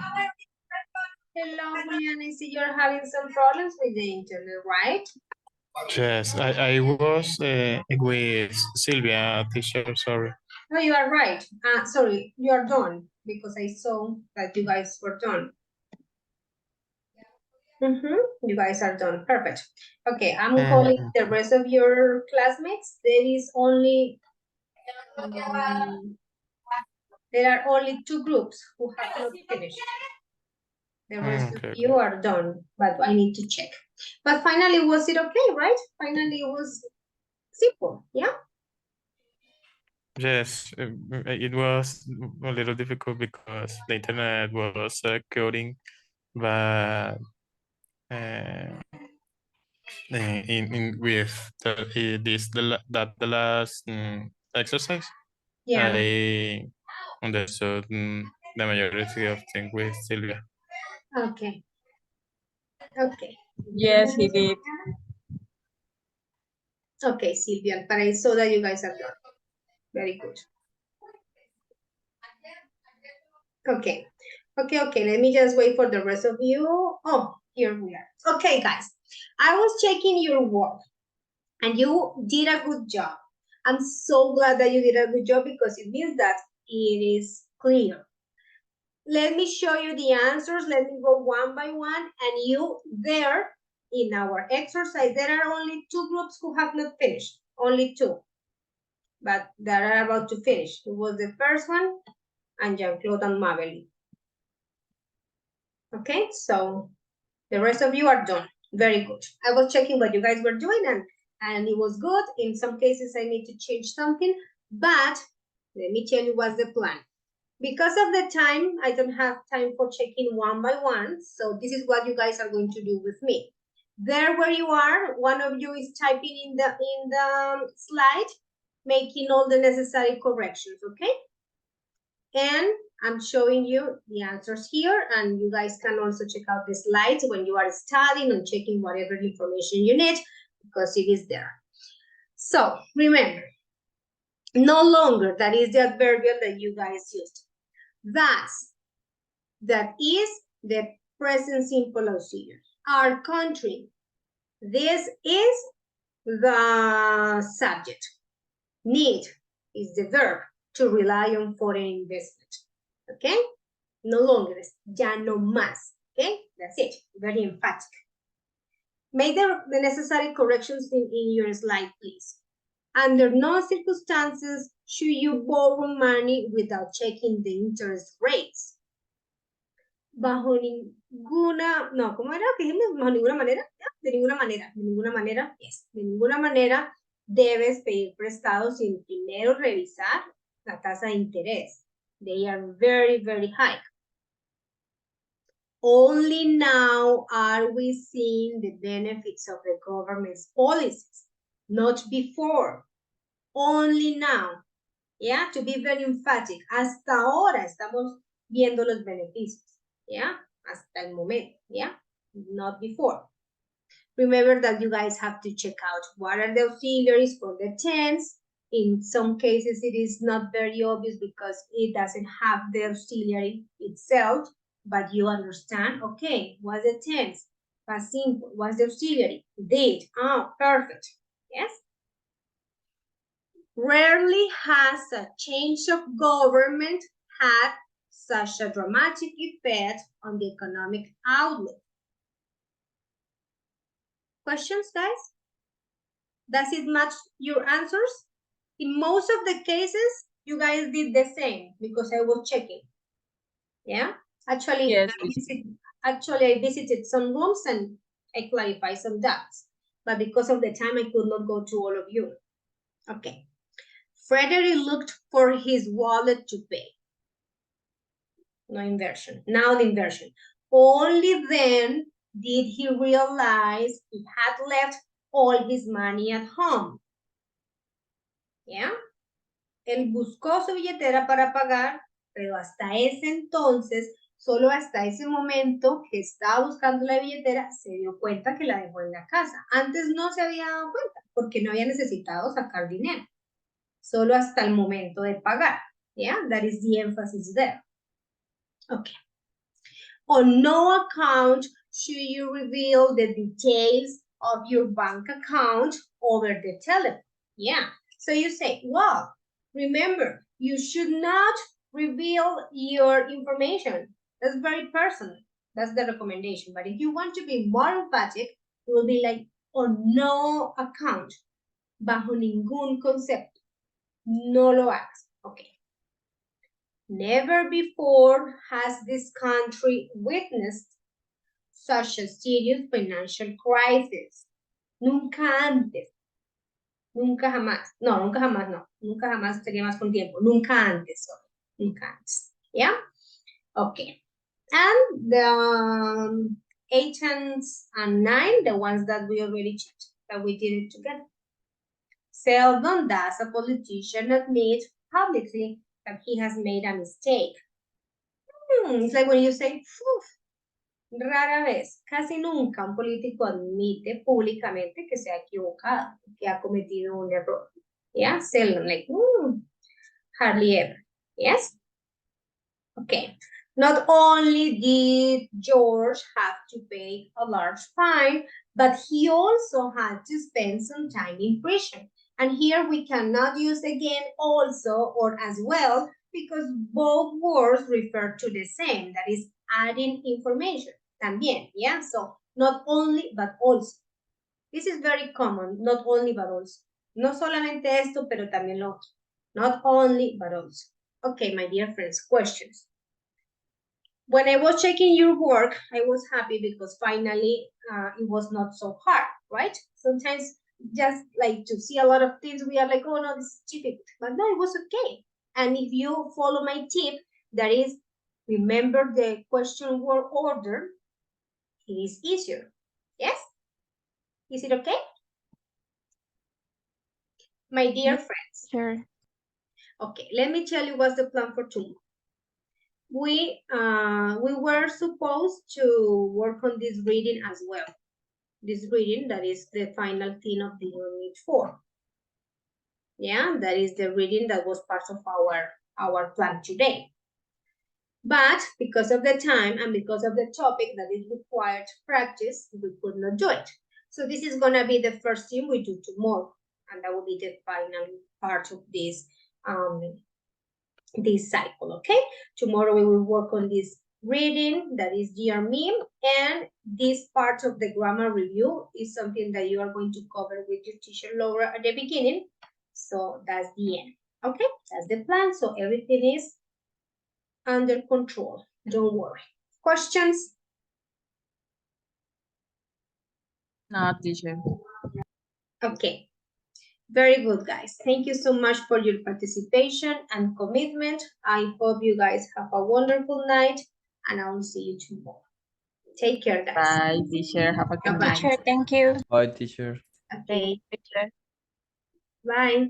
A: Hello, Julian. I see you're having some problems with the internet, right?
F: Yes, I was with Sylvia, teacher, sorry.
A: No, you are right. Sorry, you are done because I saw that you guys were done. You guys are done. Perfect. Okay, I'm calling the rest of your classmates. There are only 2 groups who have not finished. The rest of you are done, but I need to check. But finally, was it okay, right? Finally, it was simple, yeah?
F: Yes, it was a little difficult because the internet was coding, but with the last exercise,
A: Yeah.
F: I understood the majority of things with Sylvia.
A: Okay. Okay.
D: Yes, he did.
A: Okay, Sylvia, but I saw that you guys are done. Very good. Okay. Okay, let me just wait for the rest of you. Oh, here we are. Okay, guys, I was checking your work and you did a good job. I'm so glad that you did a good job because it means that it is clear. Let me show you the answers. Let me go one by one. And you there in our exercise, there are only 2 groups who have not finished. Only 2. But they are about to finish. It was the first one and Jean-Claude and Mabel. Okay, so the rest of you are done. Very good. I was checking what you guys were doing and it was good. In some cases, I need to change something, but let me tell you what's the plan. Because of the time, I don't have time for checking one by one. So this is what you guys are going to do with me. There where you are, one of you is typing in the slide, making all the necessary corrections, okay? And I'm showing you the answers here, and you guys can also check out the slides when you are studying and checking whatever information you need, because it is there. So remember, no longer, that is the adverbial that you guys used. Thus, that is the present simple auxiliary. Our country, this is the subject. Need is the verb, to rely on foreign investment. Okay? No longer, ya no más. Okay? That's it. Very emphatic. Make the necessary corrections in your slide, please. Under no circumstances should you borrow money without checking the interest rates. Bajo ninguna, no, ¿cómo era? ¿Qué dijimos? Bajo ninguna manera. De ninguna manera. De ninguna manera. Yes. De ninguna manera debes pedir prestado sin primero revisar la tasa de interés. They are very, very high. Only now are we seeing the benefits of the government's policies, not before. Only now. Yeah, to be very emphatic. Hasta ahora estamos viendo los beneficios. Yeah, hasta el momento. Yeah, not before. Remember that you guys have to check out what are the auxiliaries for the tense. In some cases, it is not very obvious because it doesn't have the auxiliary itself, but you understand, okay, what's the tense? Past simple, what's the auxiliary? Did, oh, perfect, yes? Rarely has a change of government had such a dramatic effect on the economic outlook. Questions, guys? Does it match your answers? In most of the cases, you guys did the same because I was checking. Yeah? Actually,
D: yes,
A: I visited some rooms and I clarified some doubts. But because of the time, I could not go to all of you. Okay. Frederick looked for his wallet to pay. No inversion. Now the inversion. Only then did he realize he had left all his money at home. ¿Ya? Él buscó su billetera para pagar, pero hasta ese entonces Solo hasta ese momento que estaba buscando la billetera se dio cuenta que la dejó en la casa. Antes no se había dado cuenta porque no había necesitado sacar dinero. Solo hasta el momento de pagar. Yeah, that is the emphasis there. Okay. On no account should you reveal the details of your bank account over the telephone. Yeah. So you say, well, remember, you should not reveal your information. That's very personal. That's the recommendation. But if you want to be more emphatic, it will be like, on no account. Bajo ningún concepto. No lo hagas. Okay. Never before has this country witnessed such a serious financial crisis. Nunca antes. Nunca jamás. No, nunca jamás no. Nunca jamás sería más con tiempo. Nunca antes. Sorry. Nunca antes. Yeah? Okay. And the 8 and 9, the ones that we already checked, that we did it together. Seldom does a politician admit publicly that he has made a mistake. It's like when you say, rara vez, casi nunca un político admite públicamente que se ha equivocado, que ha cometido un error. Yeah, seldom, like, hardly ever. Yes? Okay. Not only did George have to pay a large fine, but he also had to spend some time in prison. And here we cannot use again also or as well, because both words refer to the same, that is adding information. También, yeah? So not only, but also. This is very common, not only, but also. No solamente esto, pero también lo otro. Not only, but also. Okay, my dear friends, questions. When I was checking your work, I was happy because finally it was not so hard, right? Sometimes just like to see a lot of things, we are like, oh no, this is difficult. But no, it was okay. And if you follow my tip, that is, remember the question word order, it is easier. Yes? Is it okay? My dear friends.
O: Sure.
A: Okay, let me tell you what's the plan for tomorrow. We were supposed to work on this reading as well. This reading, that is the final thing of the unit 4. Yeah, that is the reading that was part of our plan today. But because of the time and because of the topic that is required practice, we could not do it. So this is gonna be the first thing we do tomorrow, and that will be the final part of this this cycle, okay? Tomorrow we will work on this reading, that is Dear Me, and this part of the grammar review is something that you are going to cover with your teacher Laura at the beginning. So that's the end, okay? That's the plan, so everything is under control, don't worry. Questions?
D: No, teacher.
A: Okay. Very good, guys. Thank you so much for your participation and commitment. I hope you guys have a wonderful night, and I will see you tomorrow. Take care, guys.
D: Bye, teacher. Have a good night.
O: Teacher, thank you.
P: Bye, teacher.
A: Okay.
O: Teacher.
A: Bye.